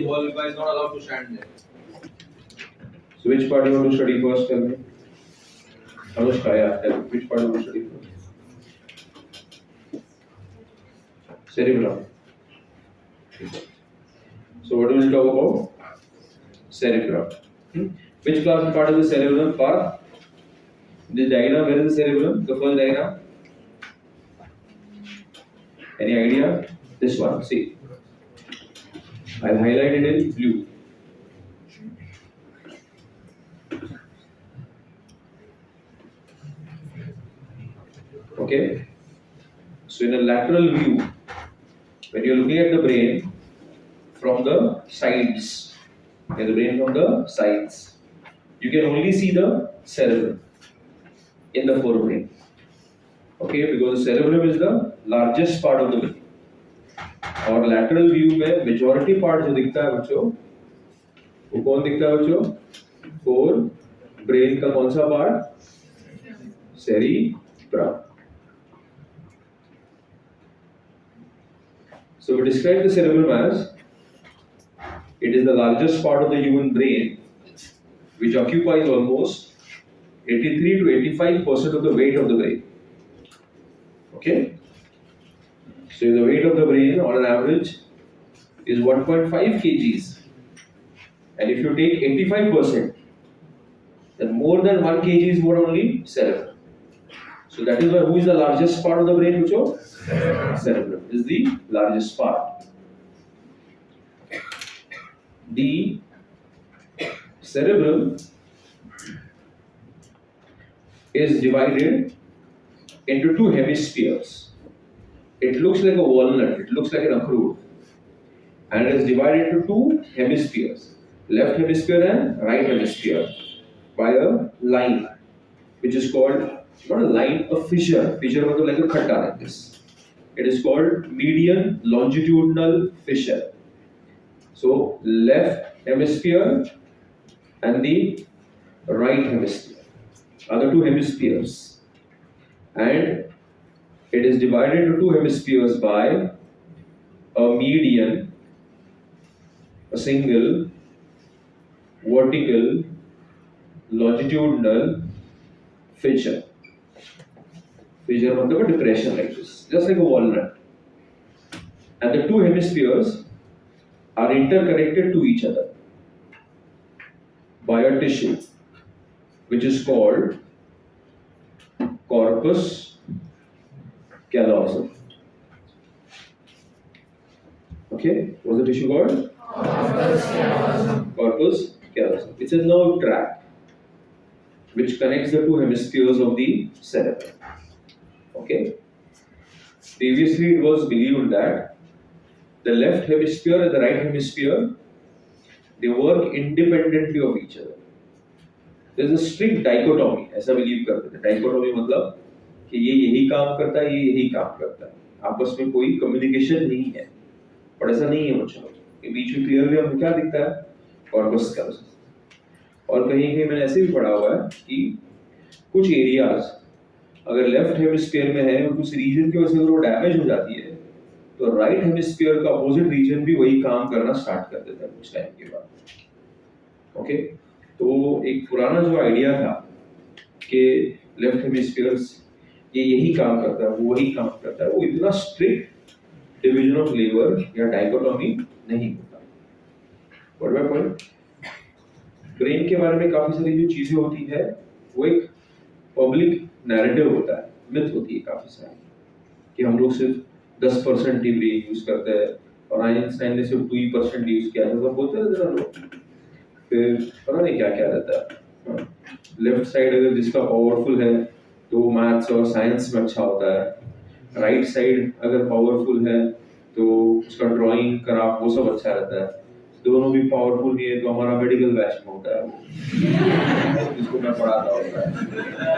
wall is not allowed to stand there. So which part you want to study first? Tell me. Anushka, yeah. Tell me. Which part you want to study first? Cerebellum. So what will we talk about? Cerebellum. Which class part of the cerebellum? Part? This diagram, where is the cerebellum? The first diagram? Any idea? This one, see. I'll highlight it in blue. Okay. So in a lateral view, when you're looking at the brain from the sides, you can only see the cerebellum in the forebrain. Okay, because the cerebellum is the largest part of the brain. और lateral view में majority part जो दिखता है बच्चों, वो कौन दिखता है बच्चों? फोर ब्रेन का कौन सा part? cerebrum. So we describe the cerebellum as it is the largest part of the human brain, which occupies almost 83 to 85% of the weight of the brain. Okay? So the weight of the brain on an average is 1.5 kgs, and if you take 85%, then more than 1 kg is what only cerebrum. So that is why who is the largest part of the brain, Mucho? Cerebrum is the largest part. The cerebrum is divided into two hemispheres. It looks like a walnut, it looks like an akhroot, and it is divided into two hemispheres, left hemisphere and right hemisphere, by a line, which is called, not a line, a fissure. Fissure means like a khatta like this. It is called median longitudinal fissure. So left hemisphere and the right hemisphere are the two hemispheres, and it is divided into two hemispheres by a median, a single vertical longitudinal fissure. Fissure means a depression like this, just like a walnut. And the two hemispheres are interconnected to each other by a tissue which is called corpus callosum. Okay, what's the tissue called? Corpus callosum. It's a nerve tract which connects the two hemispheres of the cerebrum. Okay. Previously, it was believed that the left hemisphere and the right hemisphere, they work independently of each other. There is a strict dichotomy. ऐसा believe करते थे. Dichotomy मतलब कि ये यही काम करता है, ये यही काम करता है. आपस में कोई communication नहीं है. और ऐसा नहीं है बच्चों. ये बीच में clearly हमको क्या दिखता है? Corpus callosum. और कहीं मैंने ऐसे भी पढ़ा हुआ है कि कुछ एरियाज अगर लेफ्ट हेमिस्फीयर में है और कुछ रीजन की वजह से वो डैमेज हो जाती है, तो राइट हेमिस्फीयर का अपोजिट रीजन भी वही काम करना स्टार्ट कर देता है कुछ टाइम के बाद. ओके, तो एक पुराना जो आइडिया था कि लेफ्ट हेमिस्फीयर ये यही काम करता है, वो वही काम करता है, वो इतना स्ट्रिक्ट डिवीजन ऑफ लेबर या डाइकोटोमी नहीं होता. What my point? ब्रेन के बारे में काफी सारी जो चीजें होती है वो एक पब्लिक नैरेटिव होता है, मिथ होती है काफी सारी, कि हम लोग सिर्फ 10% ही ब्रेन यूज करते हैं और आइंस्टाइन ने सिर्फ 2% यूज किया था, सब बोलते हैं जरा लोग. फिर पता नहीं क्या क्या रहता है. लेफ्ट साइड अगर जिसका पावरफुल है तो मैथ्स और साइंस में अच्छा होता है, राइट साइड अगर पावरफुल है तो उसका ड्राइंग क्राफ्ट वो सब अच्छा रहता है. दोनों भी पावरफुल नहीं है तो हमारा मेडिकल बैच में होता है जिसको मैं पढ़ाता होता है,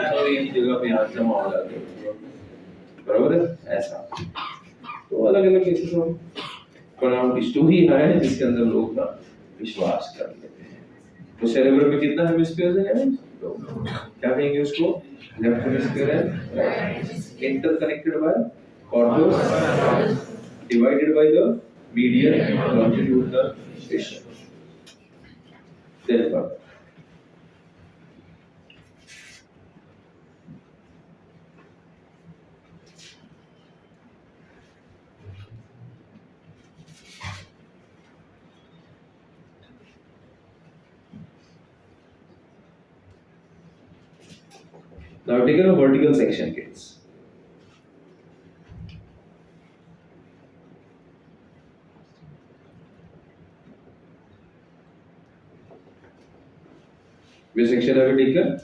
सब एक ही जगह पे यहाँ जमा हो जाते हैं. बराबर है ऐसा. तो अलग अलग केसेस में पर स्टोरी है जिसके अंदर लोग ना विश्वास कर लेते हैं. तो सेरेब्रम में कितना हेमिस्फीयर है? तो क्या कहेंगे उसको? लेफ्ट हेमिस्फीयर है, interconnected by corpus, divided by the median longitudinal fissure. Then what? Now I've taken a vertical section, kids. Which section have you taken?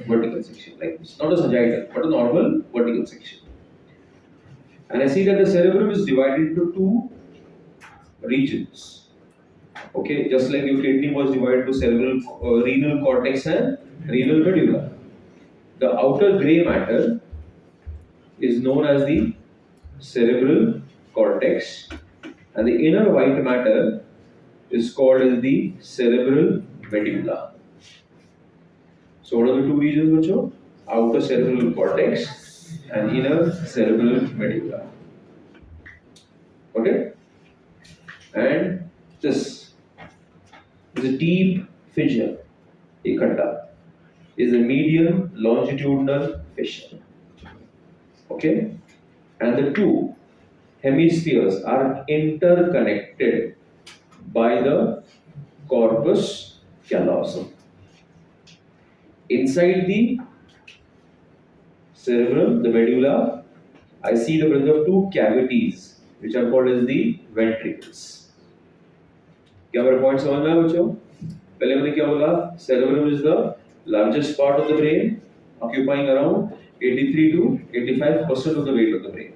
Vertical section, like this. Not a sagittal, but a normal vertical section. And I see that the cerebrum is divided into two regions. Okay, just like your kidney was divided to cerebral, renal cortex and renal medulla. The outer grey matter is known as the cerebral cortex, and the inner white matter is called as the cerebral medulla. So what are the two regions, bacho? Outer cerebral cortex and inner cerebral medulla. Okay? And this is a deep fissure, a khatta, is a median longitudinal fissure. Okay? And the two hemispheres are interconnected by the corpus callosum. Inside the cerebrum, the medulla, I see the presence of two cavities which are called as the ventricles. क्या मेरा point समझ में आया बच्चों? पहले मैंने क्या बोला? Cerebrum is the largest part of the brain, occupying around 83 to 85% of the weight of the brain.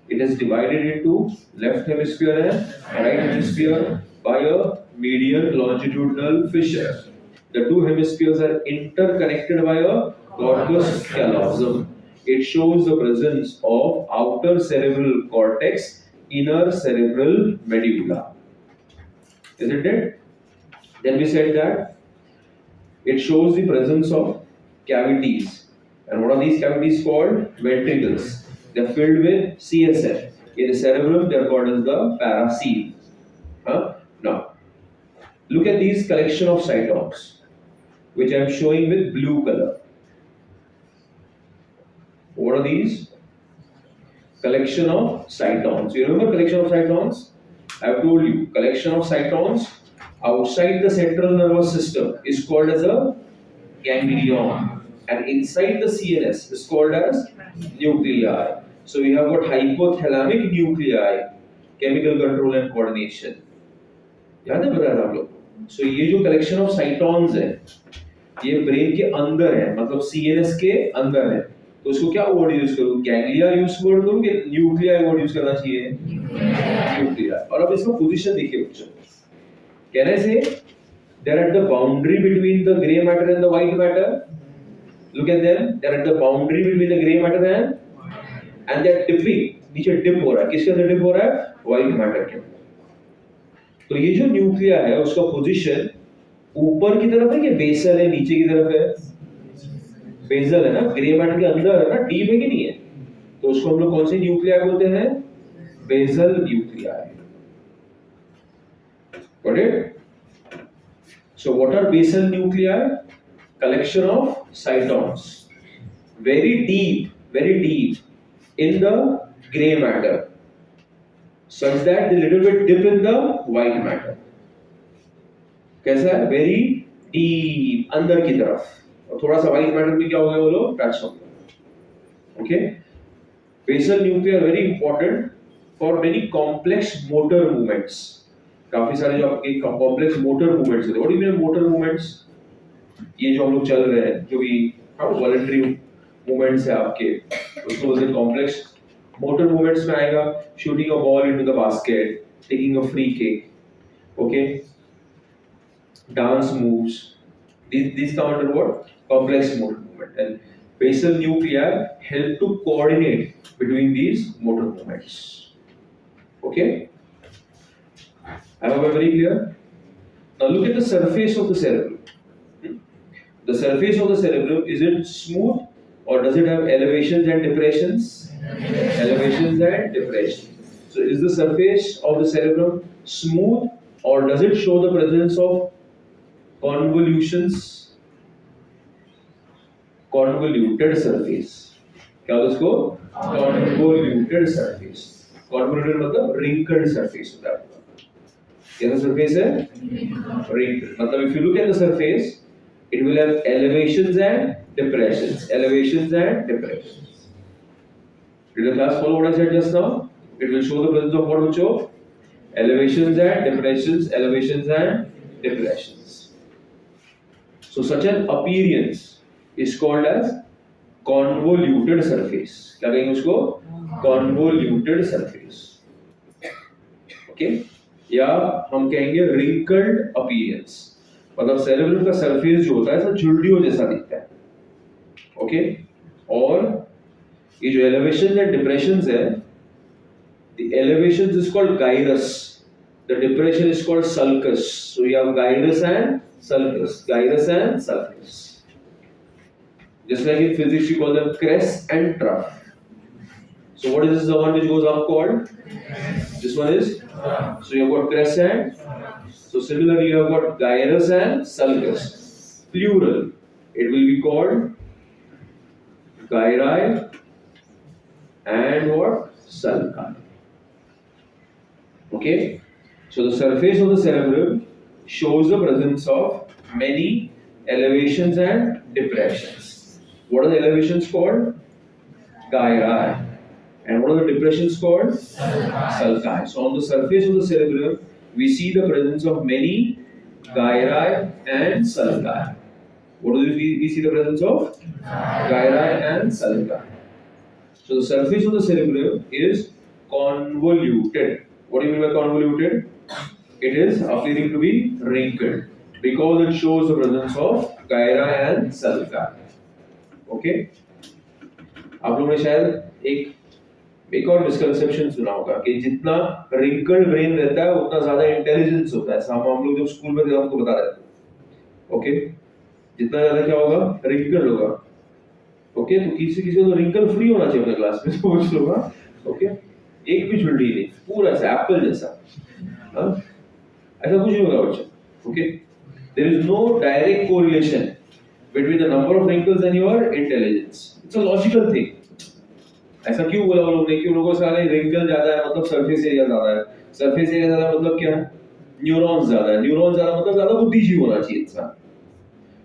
It is divided into left hemisphere and right hemisphere by a medial longitudinal fissure. The two hemispheres are interconnected by a corpus callosum. It shows the presence of outer cerebral cortex, inner cerebral medulla. Isn't it? Then we said that it shows the presence of cavities. And what are these cavities called? Ventricles. They are filled with CSF. In the cerebrum, they are called as the paracele. Now, look at these collection of cytons, which I am showing with blue color. What are these? Collection of cytons. You remember collection of cytons? I have told you, collection of cytons outside the central nervous system is called as a ganglion, and inside the CNS is called as nuclei. So we have got hypothalamic nuclei, chemical control and coordination. याद है बता रहा आप लोग? So ये जो collection of cytons है, ये brain के अंदर है, मतलब CNS के अंदर है. तो उसको क्या वर्ड यूज करूं? गैंग्लिया यूज वर्ड करूं कि न्यूक्लिया वर्ड यूज करना चाहिए? न्यूक्लिया. और अब इसका पोजीशन देखिए बच्चों. Can I say they're at the boundary between the gray matter and the white matter? Look at them. They're at the boundary between the gray matter and they're dipping. नीचे dip हो रहा है. किसके अंदर dip हो रहा है? White matter के अंदर. तो ये जो न्यूक्लिया है उसका पोजीशन ऊपर की तरफ है कि बेसल है, नीचे की तरफ है? बेसल है ना, ग्रे मैटर के अंदर है ना, डीप है कि नहीं है? तो उसको हम लोग कौन से न्यूक्लिया बोलते हैं? Basal nuclei. Got it? So what are basal nuclei? Collection of cytons, very deep in the gray matter, such that they little bit dip in the white matter. कैसा है? Very deep अंदर की तरफ, और थोड़ा सा white matter में क्या हो गया बोलो? टच हो गया. Okay? Basal nuclei are very important for many complex motor movements. काफी सारे जो आपके कॉम्प्लेक्स मोटर मूवमेंट्स होते हैं. What do you mean motor movements? ये जो हम लोग चल रहे हैं, जो भी वॉलंटरी मूवमेंट्स है आपके, उसको बोलते हैं कॉम्प्लेक्स मोटर मूवमेंट्स में आएगा. Shooting a ball into the basket, taking a free kick, okay, dance moves, these come under what? Complex motor movement. And basal nuclei help to coordinate between these motor movements. Okay? I hope I'm very clear. Now look at the surface of the cerebrum. The surface of the cerebrum, is it smooth or does it have elevations and depressions? Elevations and depressions. So is the surface of the cerebrum smooth or does it show the presence of convolutions? Convoluted surface. क्या होता है उसको? Convoluted surface. Convoluted मतलब wrinkled surface होता है. कैसा surface है? Wrinkled. मतलब if you look at the surface, it will have elevations and depressions. Elevations and depressions. Did the class follow what I said just now? It will show the presence of what which of? Elevations and depressions. Elevations and depressions. So such an appearance is called as convoluted surface. क्या कहेंगे उसको? Convoluted surface. Okay? या हम कहेंगे wrinkled appearance. मतलब cerebrum का surface जो होता है ऐसा झुर्रियों जैसा दिखता है. ओके? और ये जो elevations and depressions है, the elevations is called gyrus, the depression is called sulcus. So you have gyrus and sulcus. Gyrus and sulcus. Just like in physics you call them crest and trough. So what is the one which goes up called? This one is? So you have got crest and, so similarly you have got gyrus and sulcus. Plural. It will be called gyri and what? Sulci. Okay, so the surface of the cerebrum shows the presence of many elevations and depressions. What are the elevations called? Gyri. And what are the depressions called? Sulci. So on the surface of the cerebrum, we see the presence of many gyri and sulci. What do we see the presence of? Gyri and sulci. So the surface of the cerebrum is convoluted. What do you mean by convoluted? It is appearing to be wrinkled because it shows the presence of gyri and sulci. Okay? आप लोगों ने शायद एक और misconception सुना होगा कि जितना रिंकल्ड ब्रेन रहता है उतना ज्यादा इंटेलिजेंस होता है। हम लोग जब स्कूल में थे हमको बता रहे थे। ओके, जितना ज्यादा क्या होगा? रिंकल्ड होगा। ओके, तो किसी किसी को तो रिंकल फ्री होना चाहिए अपने क्लास में, तो कुछ लोग। ओके, एक भी झुर्री नहीं, पूरा सा एप्पल जैसा। ऐसा कुछ नहीं होगा बच्चा। Okay, there is no direct correlation between the number of wrinkles and your intelligence. It's a logical thing. ऐसा क्यों बोला वो लोग ने कि उन लोगों को सारे रिंकल ज्यादा है मतलब सरफेस एरिया ज्यादा है। सरफेस एरिया ज्यादा मतलब क्या है? न्यूरॉन्स ज्यादा है। न्यूरॉन्स ज्यादा मतलब ज्यादा बुद्धिजीवी होना चाहिए इंसान।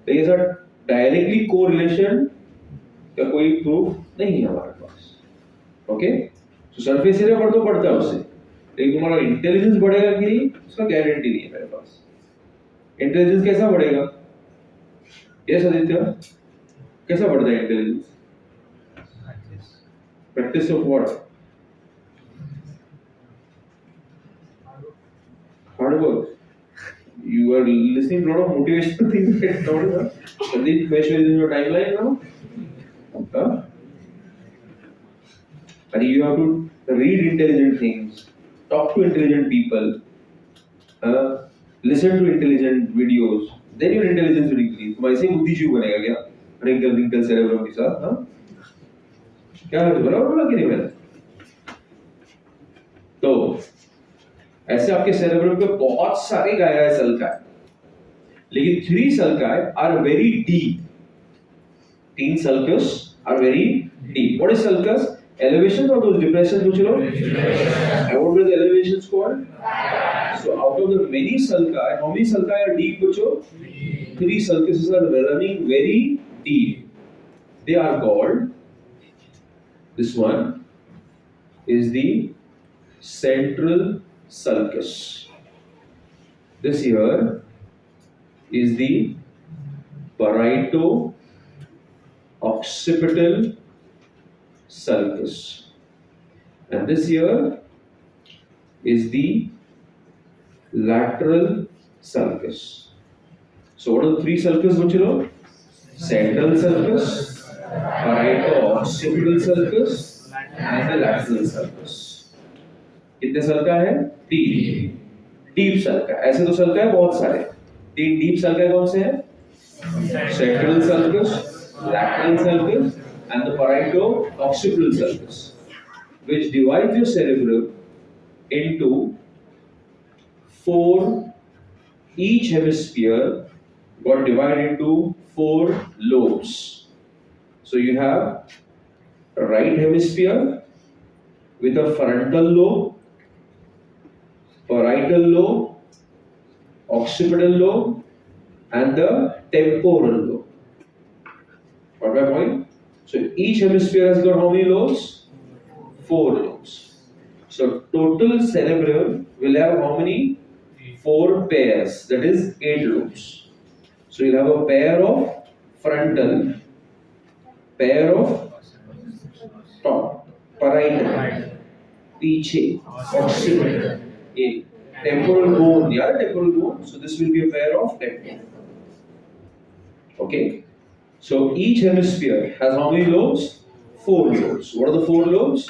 तो ये सर डायरेक्टली कोरिलेशन का कोई प्रूफ नहीं है हमारे पास। ओके, तो सरफेस एरिया बढ़ तो बढ़ता है उससे, लेकिन तुम्हारा इंटेलिजेंस बढ़ेगा कि नहीं उसका गारंटी नहीं है मेरे पास। इंटेलिजेंस कैसा बढ़ेगा? यस आदित्य, कैसा बढ़ता है intelligence? Practice of what? Hard work. You are listening to a lot of motivational things right now. Sandeep, Maheshwar is in your timeline now. Huh? And you have to read intelligent things, talk to intelligent people, listen to intelligent videos. Then your intelligence will increase. तुम ऐसे ही बुद्धिजीवी बनेगा क्या? Wrinkle, wrinkle, cerebrum के साथ, हाँ? क्या है? बराबर बोला कि नहीं मैंने? तो ऐसे आपके सेरेब्रम पे बहुत सारे गायरा सल्काई, लेकिन 3 sulci are very deep. 3 sulcus are very deep. What is sulcus? Elevations or those depressions which you know? And what were the elevations called? So out of the many sulci, how many sulci are deep, Bucho? 3 sulcuses are running very deep. They are called, this one is the central sulcus. This here is the parieto-occipital sulcus, and this here is the lateral sulcus. So what are the 3 sulcus which you know? Central sulcus, parieto-occipital sulcus and the lateral sulcus. कितने सल्का है? 3 deep सल्का। ऐसे तो सल्का है बहुत सारे। 3 deep सल्का कौन से हैं? Central sulcus, lateral sulcus and the parieto-occipital sulcus, which divides your cerebrum into 4. Each hemisphere got divided into 4 lobes. So you have a right hemisphere with a frontal lobe, parietal lobe, occipital lobe, and the temporal lobe. Got my point? So each hemisphere has got how many lobes? 4 lobes. So total cerebrum will have how many? 4 pairs, that is 8 lobes. So you'll have a pair of frontal, pair of top, parietal, पीछे, occipital, a temporal bone, yeah, temporal bone. So this will be a pair of temporal. Okay. So each hemisphere has how many lobes? 4 lobes. What are the 4 lobes?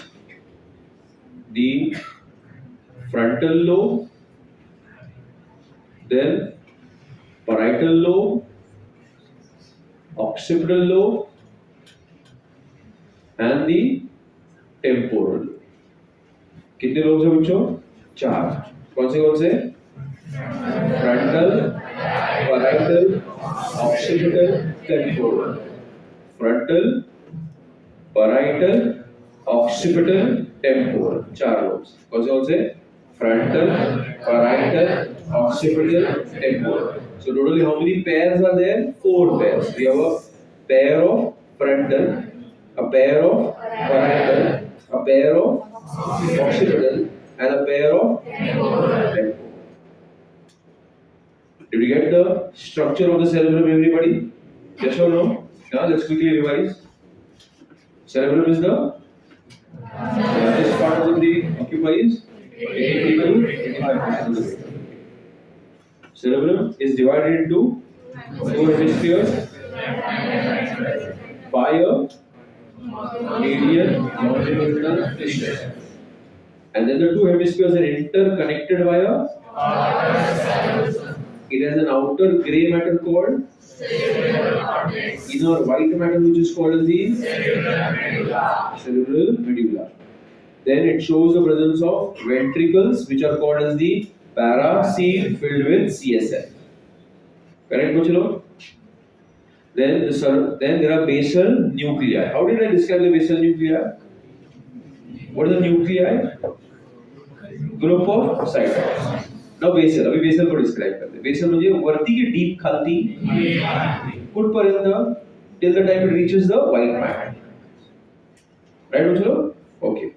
The frontal lobe, then parietal lobe, occipital lobe, and the temporal lobe. कितने lobes हैं बच्चों? 4. कौन से? Frontal, parietal, occipital, temporal. Frontal, parietal, occipital, temporal. 4 lobes. कौन से? frontal, parietal, occipital, temporal. So totally how many pairs are there? 4 pairs. We have a pair of frontal, a pair of parietal, a pair of occipital, and a pair of temporal. Did you get the structure of the cerebrum, everybody? Yes or no? Now let's quickly revise. Cerebrum is the largest part of the brain, occupies 80 to 85% of the brain. Cerebrum is divided into 2 hemispheres by a median longitudinal distance. And then the 2 hemispheres are interconnected by a. It has an outer grey matter called inner white matter, which is called as the cerebral medulla. Then it shows the presence of ventricles, which are called as the paraseed filled with CSF. Correct, Bochilo? Then there are basal nuclei. How did I describe the basal nuclei? What is the nuclei? Group of cytoplasms. Now basal. अभी basal को describe करते हैं. Basal मुझे वर्ती की deep खालती कुठपर्यंत till the time it reaches the white matter. Right, Bochilo? Okay.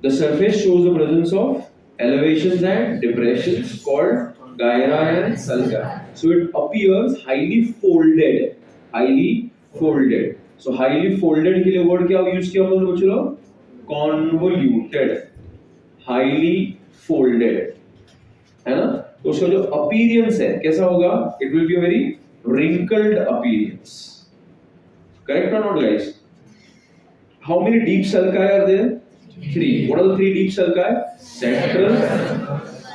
The surface shows the presence of elevations and depressions called gyra and sulci. So it appears highly folded. Highly folded. So highly folded के लिए word क्या use किया हम लोग बच्चों? Convoluted. Highly folded. है ना? तो उसका जो appearance है कैसा होगा? It will be a very wrinkled appearance. Correct or not, guys? How many deep sulci are there? 3. What are the 3 deep sulci? Central,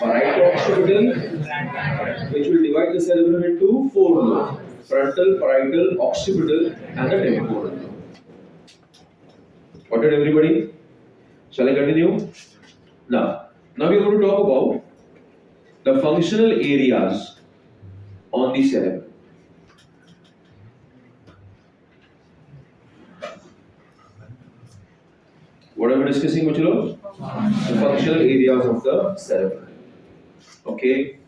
parieto-occipital, which will divide the cerebrum into 4 lobes: frontal, parietal, occipital, and the temporal. Got it, everybody? Shall I continue? Now we are going to talk about the functional areas on the cerebrum. What are we discussing, Muchilo? The functional areas of the cerebrum. Okay.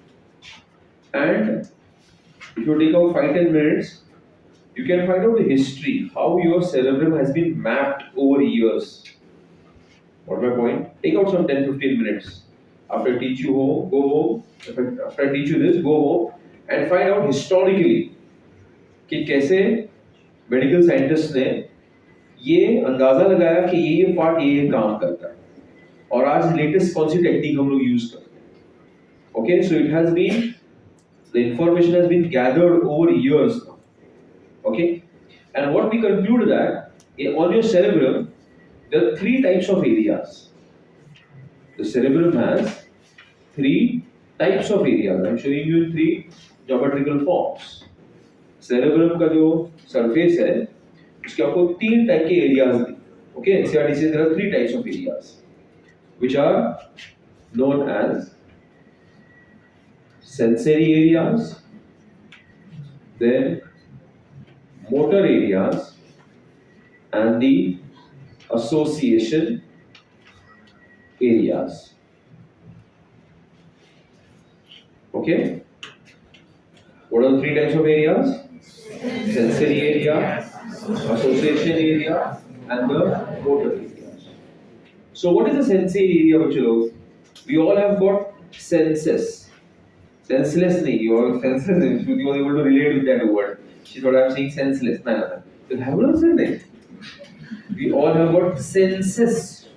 And if you take out 5-10 minutes, you can find out the history, how your cerebrum has been mapped over years. What's my point? Take out some 10-15 minutes. After I teach you home, go home. After I teach you this, go home and find out historically कि कैसे medical scientists ने ये अंदाजा लगाया कि ये part ये काम करता है और आज लेटेस्ट कौन सी टेक्निक हम लोग यूज करते हैं. Okay, so it has been, the information has been gathered over years now. Okay, and what we conclude that on your cerebrum there are 3 types of areas. The cerebrum has 3 types of areas. I am showing you in 3 geometrical forms. Cerebrum का जो surface है उसके आपको 3 type के areas the. Okay, NCERT says there are 3 types of areas, which are known as sensory areas, then motor areas, and the association areas. Okay, what are the 3 types of areas? Sensory area, association area, and the motor areas. So what is the sensory area, Bachalo? We all have got senses. Senseless nahi, you all senses, you are able to relate with that word. She thought I am saying senseless. No. You have not said that. We all have got senses.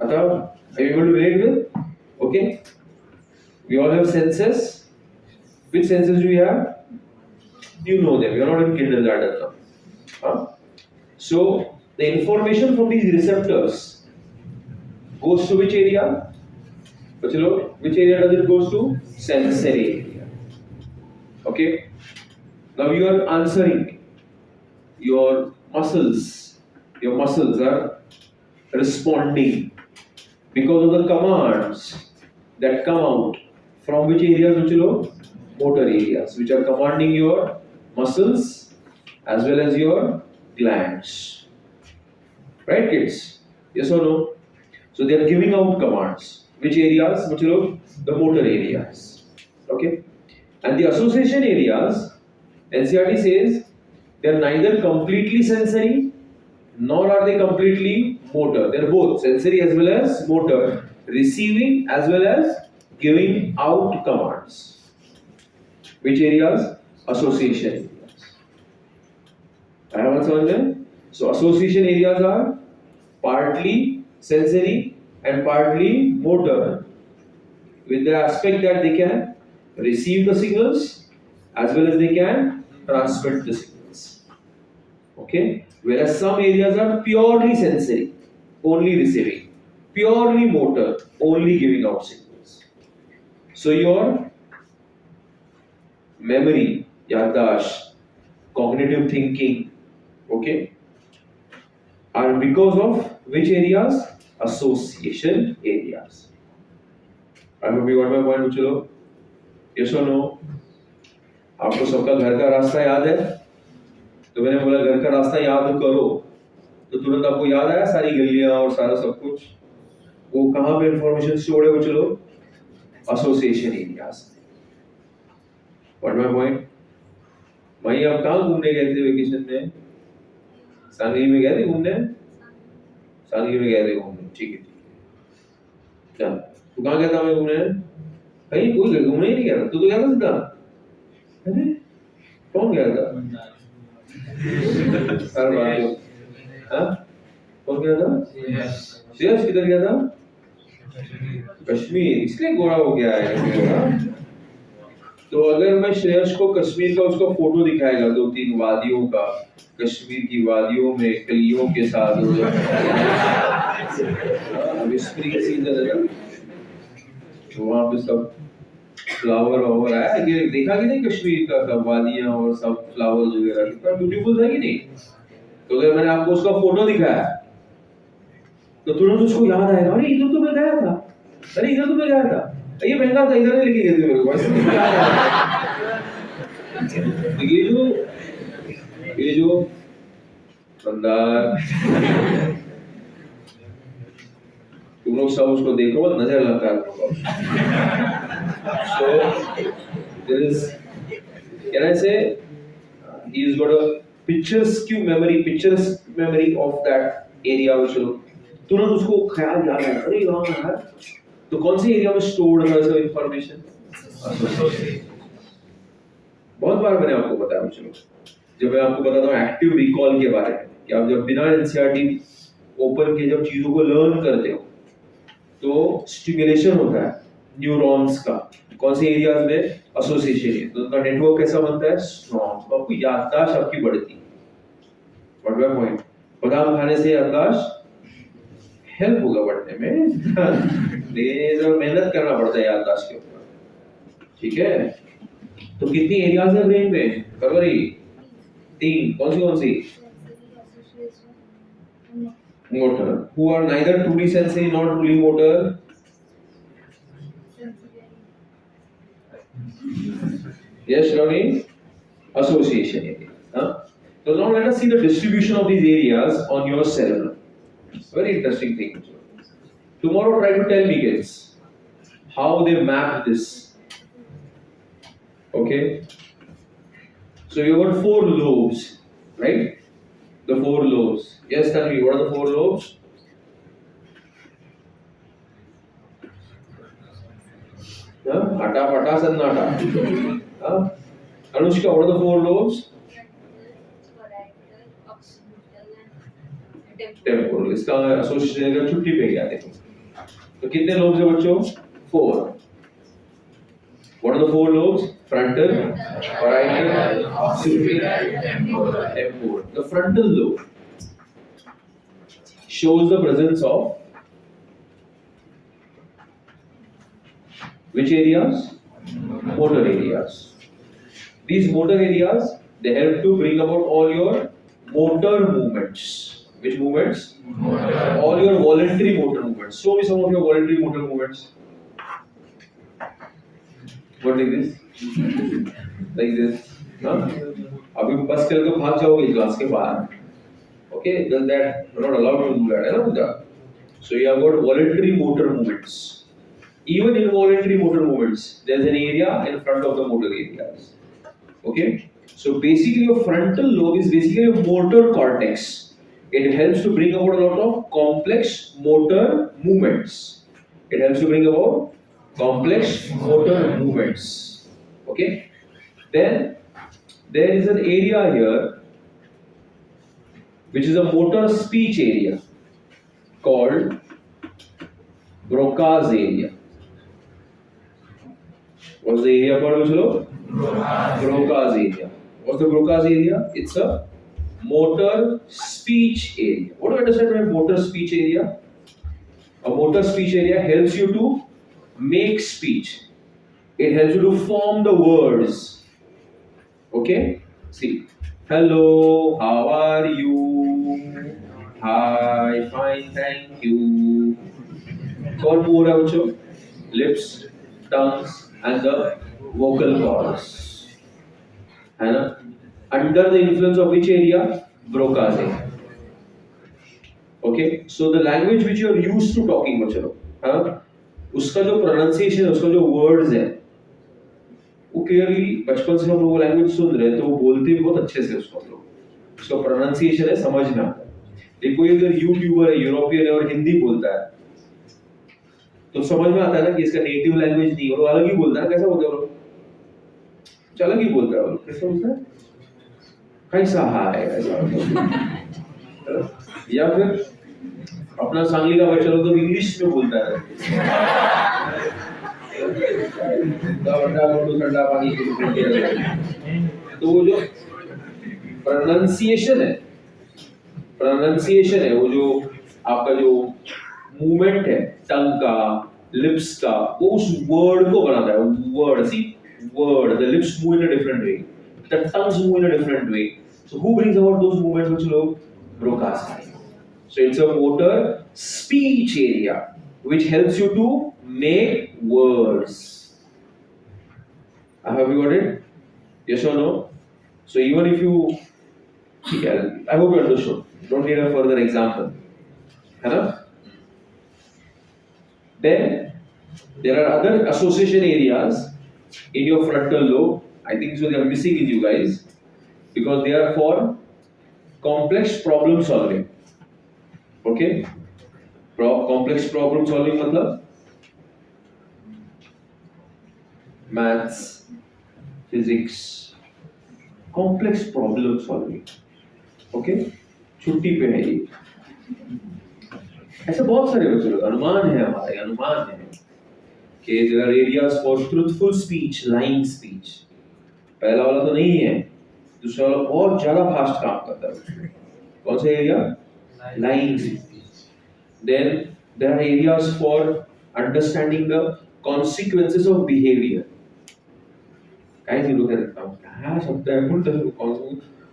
Are you able to relate with? Okay. We all have senses. Which senses do we have? You know them. You are not in kindergarten now. Huh? So the information from these receptors goes to which area? Which area does it goes to? Sensory area. Okay. Now you are answering. Your muscles are responding because of the commands that come out from which areas, Muchilo? Motor areas, which are commanding your muscles as well as your glands. Right, kids? Yes or no? So they are giving out commands. Which areas? Which look? The motor areas. Okay. And the association areas, NCERT says they are neither completely sensory nor are they completely motor. They are both sensory as well as motor, receiving as well as giving out commands. Which areas? Association areas. I have answered. So association areas are partly sensory and partly motor, with the aspect that they can receive the signals as well as they can transmit the signals. Okay? Whereas some areas are purely sensory, only receiving, purely motor, only giving out signals. So your memory, yaddash, cognitive thinking, okay, are because of which areas? Association areas. I hope you got my point, Uchilo. Yes or no? आपको सबका घर का रास्ता याद है? तो मैंने बोला घर का रास्ता याद करो, तो तुरंत आपको याद आया सारी गलियां और सारा सब कुछ? वो कहाँ पे इंफॉर्मेशन स्टोर है बच्चों? Association areas. What my point? भाई आप कहाँ घूमने गए थे वेकेशन में? सांगली में गए थे घूमने? सांगली में गए थे घूमने, ठीक है। चल, तू कहाँ गया था मैं घूमने? कहीं कोई घूमने ही नहीं गया था, तू तो गया था सीधा? अरे कौन गया था? हर बार हाँ? कौन गया था? श्रेयस किधर गया था? कश्मीर, इसलिए गोरा हो गया है। तो अगर मैं श्रेयस को कश्मीर का उसका फोटो दिखाएगा 2-3 वादियों का, कश्मीर की वादियों में कलियों के साथ स्प्रिंग सीजन है ना, तो वहाँ पे सब फ्लावर वावर आया कि देखा कि नहीं? कश्मीर का सब वादियाँ और सब फ्लावर्स वगैरह कितना ब्यूटीफुल था कि नहीं? तो अगर मैंने आपको उसका फोटो दिखाया तो तुरंत उसको याद आएगा, अरे इधर तो मैं गया था, अरे इधर तो मैं गया था, ये महंगा था, इधर नहीं लेके गए थे मेरे को, ऐसे याद आएगा। ये जो बंदार, तुम लोग सब उसको देखो, नजर लगता है। So there is, can I say, he's got a picturesque memory of that area which तुरंत उसको ख्याल याद आया, अरे यार, तो कौन सी एरिया में स्टोर्ड है सब इंफॉर्मेशन? बहुत बार मैंने आपको बताया बच्चों, जब मैं आपको बताता हूँ एक्टिव रिकॉल के बारे में, कि आप जब बिना एनसीईआरटी ओपन के जब चीजों को लर्न करते हो तो स्टिमुलेशन होता है न्यूरॉन्स का, कौन सी एरियाज में? एसोसिएशन है, तो उनका नेटवर्क कैसा बनता है? स्ट्रॉन्ग, तो आपको याददाश्त आपकी बढ़ती है। What my point? बादाम खाने से याददाश्त हेल्प होगा बढ़ने में, लेकिन मेहनत करना पड़ता है याददाश्त के ऊपर, ठीक है? तो कितनी एरियाज है ब्रेन में? फरवरी 3, कौन सी? Motor. Who are neither truly sensory nor truly motor? Yes, Ronnie? Association areas. Huh? So now let us see the distribution of these areas on your cerebellum. Very interesting thing. Tomorrow try to tell me kids how they map this. Okay? So you got 4 lobes, right? The 4 lobes. Yes, tell me, what are the 4 lobes? Hata, pata, sannata. Anushka, what are the 4 lobes? Temporal. इसका association का छुट्टी पे गया देखो। तो कितने lobes है बच्चों? 4. What are the 4 lobes? Frontal, parietal, occipital, temporal. The frontal lobe shows the presence of which areas? Motor areas. These motor areas, they help to bring about all your motor movements. Which movements? All your voluntary motor movements. Show me some of your voluntary motor movements. What is this? Like this. Huh? अभी बस चल के भाग जाओगे class के बाहर. Okay, then that you're not allowed to do that, है ना? So you have got voluntary motor movements. Even involuntary motor movements, there's an area in front of the motor areas. Okay? So basically your frontal lobe is basically a motor cortex. It helps to bring about a lot of complex motor movements. It helps to bring about complex motor movements. Okay? Then there is an area here which is a motor speech area called Broca's area. What's the area called, Uchalo? Broca's area. What's the Broca's area? It's a motor speech area. What do you understand by motor speech area? A motor speech area helps you to make speech. It helps you to form the words. Okay? See. Hello, how are you? Hi, fine, thank you. कौन बोल रहा है बच्चों? Lips, tongues, and the vocal cords. है ना? Under the influence of which area? Broca's area. Okay, so the language which you are used to talking बच्चों, हाँ, उसका जो pronunciation है, उसका जो words है, वो clearly बचपन से हम लोग वो language सुन रहे हैं, तो वो बोलते भी बहुत अच्छे से उसको हम लोग, उसका pronunciation है, समझ में आता है. लेकिन कोई अगर यूट्यूबर है, यूरोपियन है और हिंदी बोलता है, तो समझ में आता है ना कि इसका नेटिव लैंग्वेज नहीं है, और अलग ही बोलता है. कैसा बोलते हैं वो लोग? अलग ही बोलता है वो लोग. कैसा बोलता है? कैसा है ऐसा. या फिर अपना सांगली का बच्चा लोग तो इंग्लिश में बोलता है. ठंडा पानी. तो वो जो प्रोनाउंसिएशन है, वो जो आपका जो मूवमेंट है टंग का, लिप्स का, वो उस वर्ड को बनाता है. Word, see word, the lips move in a different way, the tongues move in a different way. So who brings about those movements which lobe Broca's area. So it's a motor speech area which helps you to make words. Have you got it? Yes or no? So even if you, I hope you understood. Don't need a further example. Then there are other association areas in your frontal lobe. I think so they are missing in you guys because they are for complex problem solving. Okay? Complex problem solving मतलब maths, physics, complex problem solving. Okay? छुट्टी पे है ये. ऐसे बहुत सारे बच्चे लोग, अनुमान है हमारे, अनुमान है कि there are areas for truthful speech, lying speech. पहला वाला तो नहीं है, दूसरा वाला बहुत ज़्यादा फास्ट काम करता है. कौन सा area? Lying speech. Then there are areas for understanding the consequences of behavior. काय जी लोग करता हूँ? हाँ शब्द है बोल तो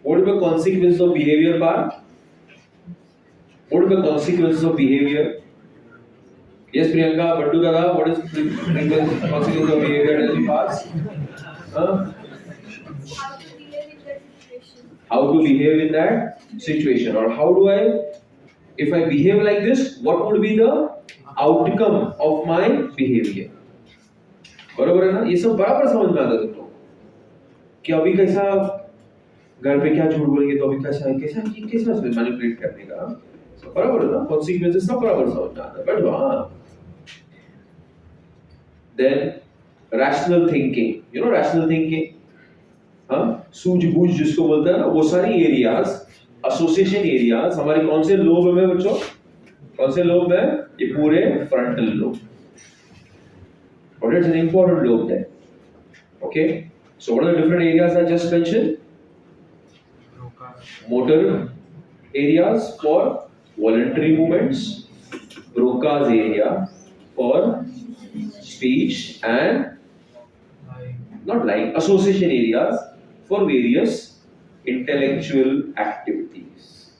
what are the consequences of behavior part? What are the consequences of behavior? Yes, Priyanka, Baddu Dada, what is the consequence of behavior? Tell me fast. How to behave in that situation, or how do I, if I behave like this, what would be the outcome of my behavior? बराबर है ना? ये सब बराबर समझ में आता है तुम लोग कि अभी कैसा घर पे क्या झूठ बोलेंगे तो अभी कैसा कैसा कैसा मैनिपुलेट करने का, बराबर है ना? कॉन्सिक्वेंसेस सब बराबर समझ में आता है. बट हाँ, then rational thinking, you know rational thinking, हाँ, सूझबूझ जिसको बोलते हैं ना, वो सारी एरियाज, एसोसिएशन एरियाज हमारे कौन से लोब में बच्चों? कौन से लोब में? ये पूरे frontal lobe. What is an important lobe there? Okay, so what are the different areas I just mentioned? Motor areas for voluntary movements, Broca's area for speech, and not like association areas for various intellectual activities.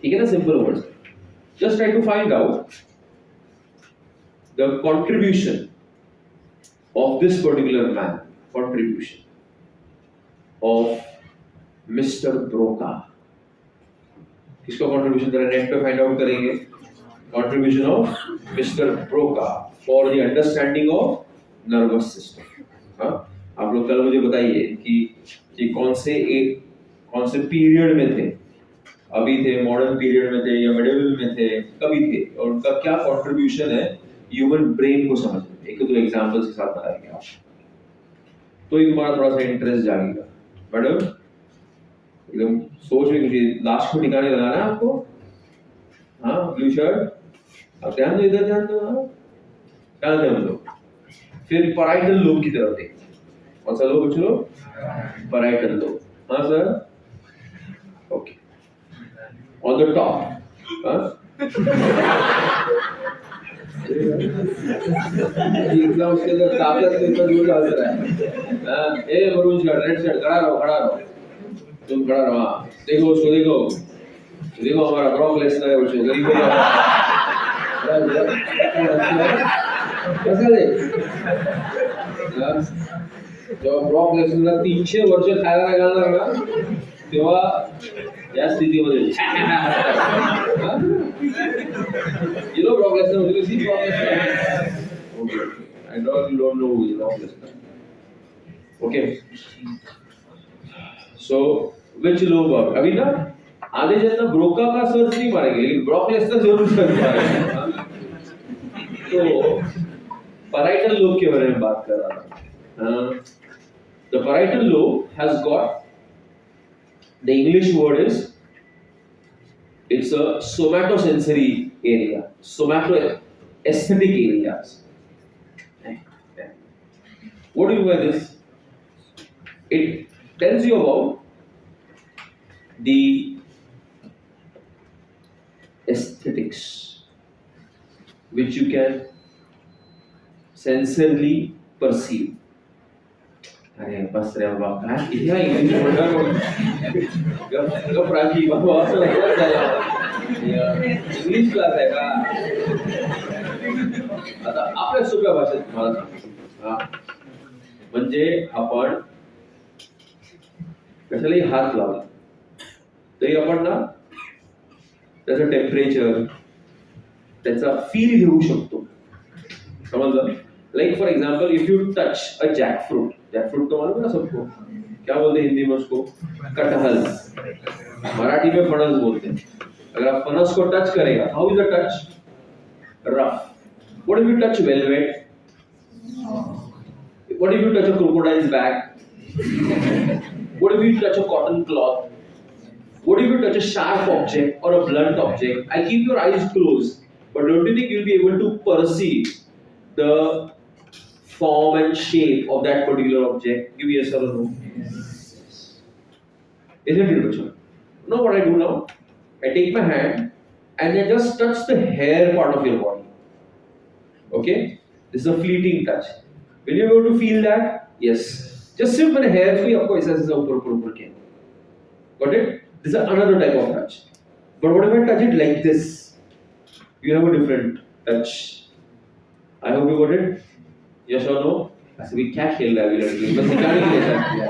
ठीक है ना? Simple words. Just try to find out the contribution of this particular man. Contribution of Mr. Broca. किसका contribution जरा net पे find out करेंगे. Contribution of Mr. Broca. For the understanding of nervous system. हाँ, आप लोग कल मुझे बताइए कि कौन से पीरियड में थे, अभी थे, मॉडर्न पीरियड में थे या मिडिवल में थे, कभी थे, और उनका क्या कंट्रीब्यूशन है ह्यूमन ब्रेन को समझने में। एक दो एग्जांपल्स के साथ बताएंगे आप, तो ही तुम्हारा थोड़ा सा इंटरेस्ट जागेगा। मैडम एकदम सोच में कुछ लास्ट को ठिकाने लगाना है आपको। हाँ, ब्लू शर्ट, अब ध्यान दो, इधर ध्यान दो। हाँ, ध्यान दो हम लोग। फिर पैराइटल लोब की तरफ देखते हैं। कौन सा लोब बच्चों? Parietal lobe. हाँ sir, okay, on the top. एकदम उसके अंदर ताकत के ऊपर जो डाल रहा है। ए मरून शर्ट, रेड शर्ट, खड़ा रहो, तुम खड़ा रहो। हाँ, देखो उसको, देखो हमारा ब्रॉक लेसनर है, उसको गरीब हो जेव्हा ब्रॉक लेसनरला 300 वर्ष खायला घालणार ना, तेव्हा या स्थितीमध्ये you know Brock Lesnar? You see Brock Lesnar? Okay. I don't know who is Brock Lesnar. Okay. So which lobe? अभी ना आधे जन ब्रोका का सर्च नहीं मारेंगे, लेकिन ब्रॉक लेसनर जरूर सर्च मारेंगे। तो पैराइटल लोब के बारे में बात कर रहा था। The parietal lobe has got, the English word is, it's a somatosensory area, somato-aesthetic areas. What do you mean by this? It tells you about the aesthetics which you can sensorily perceive. अरे बस रे बाबा, क्या English बोल गप राखी बाबा, असं English class आहे का? आता आपल्या सोप्या भाषेत तुम्हाला सांगतो। हा, म्हणजे आपण कशालाही हात लावला तरी आपण ना त्याचं टेम्परेचर, त्याचा फील घेऊ शकतो, समजलं? Like for example, if you touch a jackfruit तो मालूम है ना सबको, क्या बोलते हैं हिंदी में उसको? कटहल। मराठी में फणस बोलते हैं। अगर आप फणस को टच करेगा, how is the touch? Rough. What if you touch velvet? What if you touch a crocodile's back? What if you touch a cotton cloth? What if you touch a sharp object और a blunt object? I keep your eyes close, but don't you think you'll be able to perceive the form and shape of that particular object? Give me yes or no. Yes. Isn't it, Bachchan? Know what I do now? I take my hand and I just touch the hair part of your body. Okay? This is a fleeting touch. Will you be able to feel that? Yes. Just सिर्फ मैंने hair को ही आपको ऐसा ऊपर किया. Got it? This is another type of touch. But what if I touch it like this? You have a different touch. I hope you got it. Yes or no? ऐसे भी क्या खेल रहा है अभी लड़की? बस निकालने के लिए touch किया.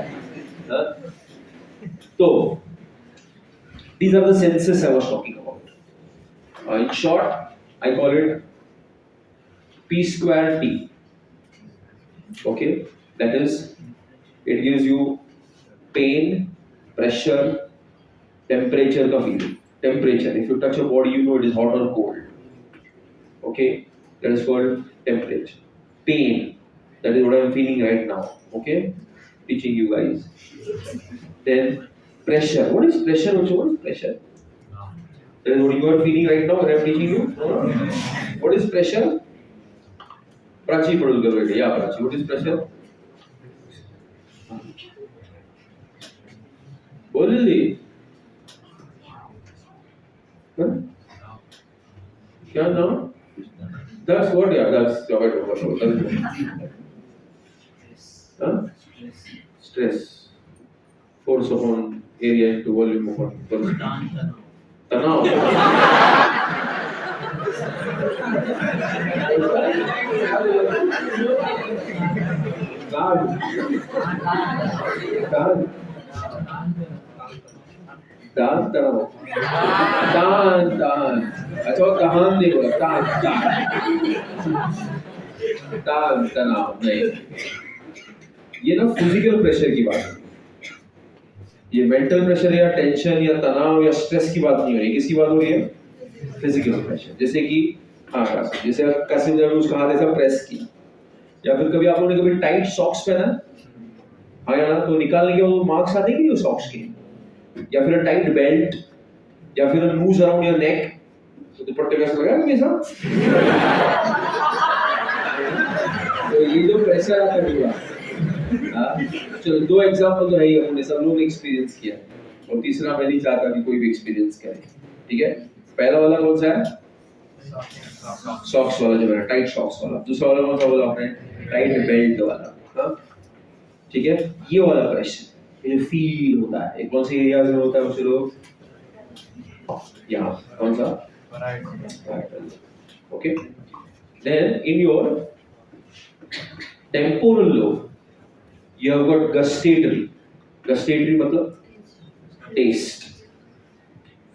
तो these are the senses I was talking about. In short, I call it P square T. Okay, that is, it gives you pain, pressure, temperature का feeling. Temperature. If you touch your body, you know it is hot or cold. Okay, that is called temperature. Pain, that is what I am feeling right now. Okay, teaching you guys. Then pressure. What is pressure? What is pressure? That is what you are feeling right now. What I am teaching you. What is pressure? Prachi पढ़ूंगा बेटे. Yeah, Prachi. What is pressure? बोल ली. क्या नाम? That's what, yeah, that's huh? Stress. Force upon area into volume upon person. Tanav. दान तनाव. दान. अच्छा, वो कहान नहीं बोला, दान. तनाव नहीं, ये ना फिजिकल प्रेशर की बात है। ये मेंटल प्रेशर या टेंशन या तनाव या स्ट्रेस की बात नहीं हो रही, किसकी बात हो रही है? Physical pressure. जैसे कि हाँ, जैसे कैसे उसका हाथ ऐसा प्रेस किया, या फिर कभी आप लोगों ने कभी टाइट सॉक्स पहना है? हाँ या ना? तो निकालने के बाद मार्क्स आते हैं सॉक्स के, या फिर टाइट बेल्ट, या फिर नूज अराउंड योर नेक, तो दुपट्टे कैसे लगाया मेरे साथ? तो ये जो प्रेशर आता है, चलो 2 एग्जांपल तो है ही, हमने सब लोग एक्सपीरियंस किया, और तीसरा मैं नहीं चाहता कि कोई भी एक्सपीरियंस करे। ठीक है, पहला वाला कौन सा है? सॉक्स वाला, जो है टाइट सॉक्स वाला। दूसरा वाला कौन सा बोला आपने? टाइट बेल्ट वाला। हाँ, ठीक है, ये वाला प्रेशर ये फील होता है, कौन सी एरिया में होता है मुझे लोग? यहाँ, कौन सा? Okay, then in your temporal lobe you have got gustatory. Gustatory मतलब taste.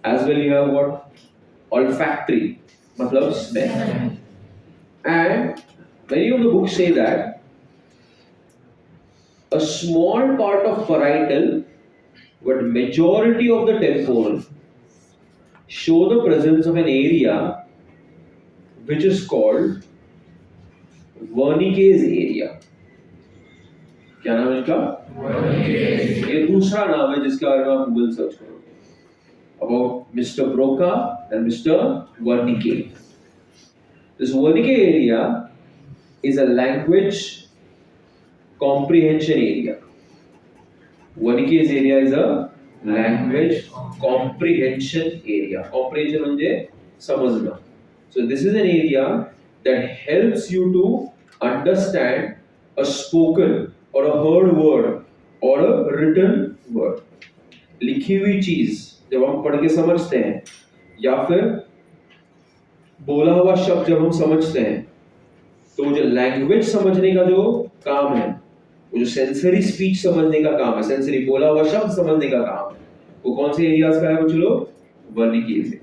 As well you have got olfactory मतलब smell. And many of the books say that a small part of parietal but majority of the temporal show the presence of an area which is called Wernicke's area. क्या नाम है इसका? ये दूसरा नाम है जिसके बारे में आप गूगल सर्च करो about Mr. Broca and Mr. Wernicke. This Wernicke area is a language comprehension area. Wernicke's area is a language comprehension area. Comprehension म्हणजे समझना. So this is an area that helps you to understand a spoken or a heard word or a written word. लिखी हुई चीज जब हम पढ़ के समझते हैं, या फिर बोला हुआ शब्द जब हम समझते हैं, तो जो लैंग्वेज समझने का जो काम है, वो जो सेंसरी स्पीच समझने का काम है, सेंसरी बोला हुआ शब्द समझने का काम है, वो कौन से एरियाज का है कुछ लोग? Wernicke's area.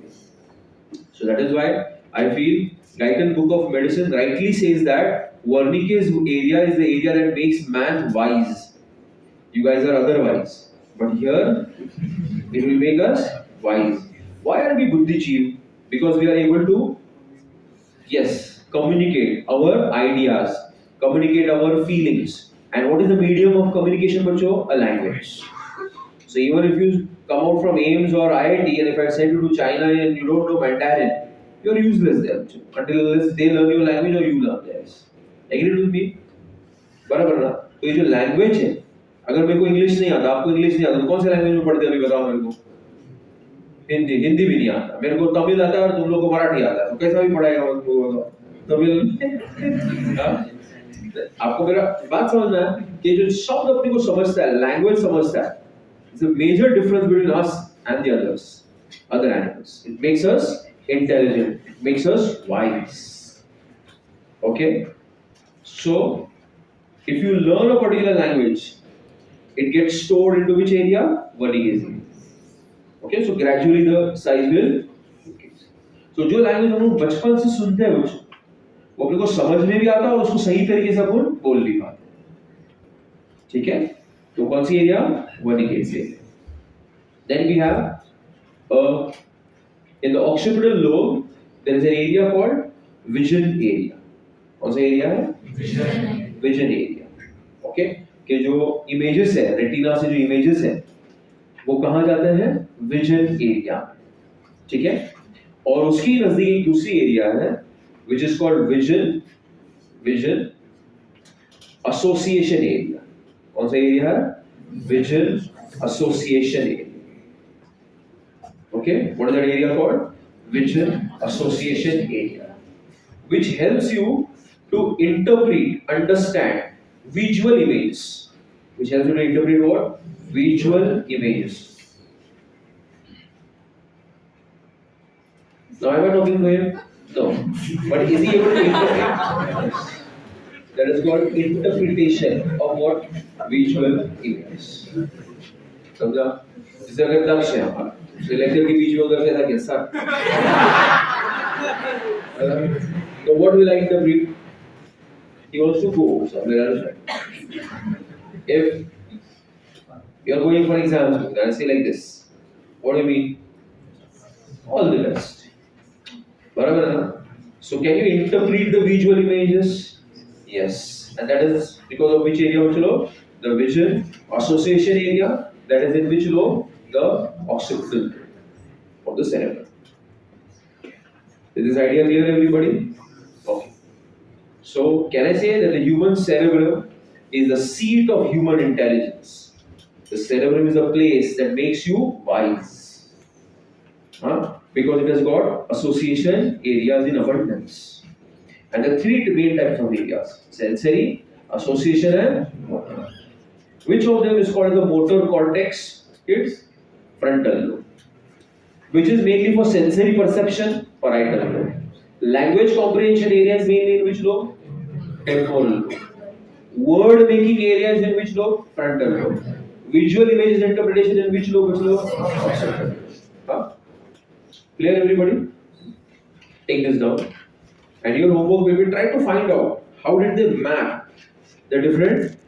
So that is why I feel Guyton Book of Medicine rightly says that Wernicke's area is the area that makes man wise. You guys are otherwise, but here it will make us wise. Why are we buddhijeev? Because we are able to, yes, communicate our ideas, communicate our feelings. And what is the medium of communication, bacho? A language. So even if you come out from AIMS or IIT, and if I send you to China and you don't know Mandarin, you're useless there until they learn your language or you learn theirs. Agree with me? बराबर ना? तो ये जो language है, अगर मेरे को English नहीं आता, आपको इंग्लिश नहीं आता, तो कौन से लैंग्वेज में पढ़ते हैं अभी बताओ मेरे को? हिंदी। हिंदी भी नहीं आता, मेरे को तमिल आता है और तुम लोग को मराठी आता है, तो कैसा भी पढ़ाएगा वो तमिल? आपको मेरा बात समझना है कि जो शब्द अपने को समझता है, लैंग्वेज समझता है, it's a major difference between us and the others, other animals. It makes us intelligent, it makes us wise. Okay? So, if you learn a particular language, it gets stored into which area? Wernicke's area. Okay, so gradually the size will increase. So जो language हम लोग बचपन से सुनते हैं वो अपने को समझ में भी आता है और उसको सही तरीके से अपन बोल भी पाते हैं। ठीक है? तो कौन सी area? Wernicke's area. Then we have in the occipital lobe there is an area called vision area. कौन सा एरिया है? Vision area. ओके, कि जो इमेजेस है, रेटिना से जो इमेजेस है, वो कहाँ जाते हैं? Vision area. ठीक है, और उसकी नजदीक एक दूसरी एरिया है which is called vision association area. कौन सा एरिया है? vision association area. Okay, what is that area called? Vision association area, which helps you to interpret, understand visual images. Which helps you to interpret what? Visual images. Now am I talking to him? No. But is he able to interpret? That is called interpretation of what? Visual images. समझा? जैसे अगर दक्ष है हमारा, तो lecture के बीच में अगर ऐसा क्या सर, तो what will I interpret? he wants to go somewhere else. Right? If you are going for exams, then I say like this. What do you mean? All the best. Barabar hai na? So can you interpret the visual images? Yes. And that is because of which area which lobe? The vision association area. That is in which lobe? The occipital of the cerebrum. Is this idea clear, everybody? Okay. So can I say that the human cerebrum is the seat of human intelligence? The cerebrum is a place that makes you wise. Huh? Because it has got association areas in abundance. And the three main types of areas: sensory, association, and motor. Which of them is called the motor cortex? It's frontal lobe. Which is mainly for sensory perception, parietal lobe. Language comprehension areas mainly in which lobe? Temporal lobe. Word making areas in which lobe? Frontal lobe. Visual images interpretation in which lobe? Which lobe? Occipital. Huh? Clear, everybody? Take this down. And your homework will be try to find out how did they map the different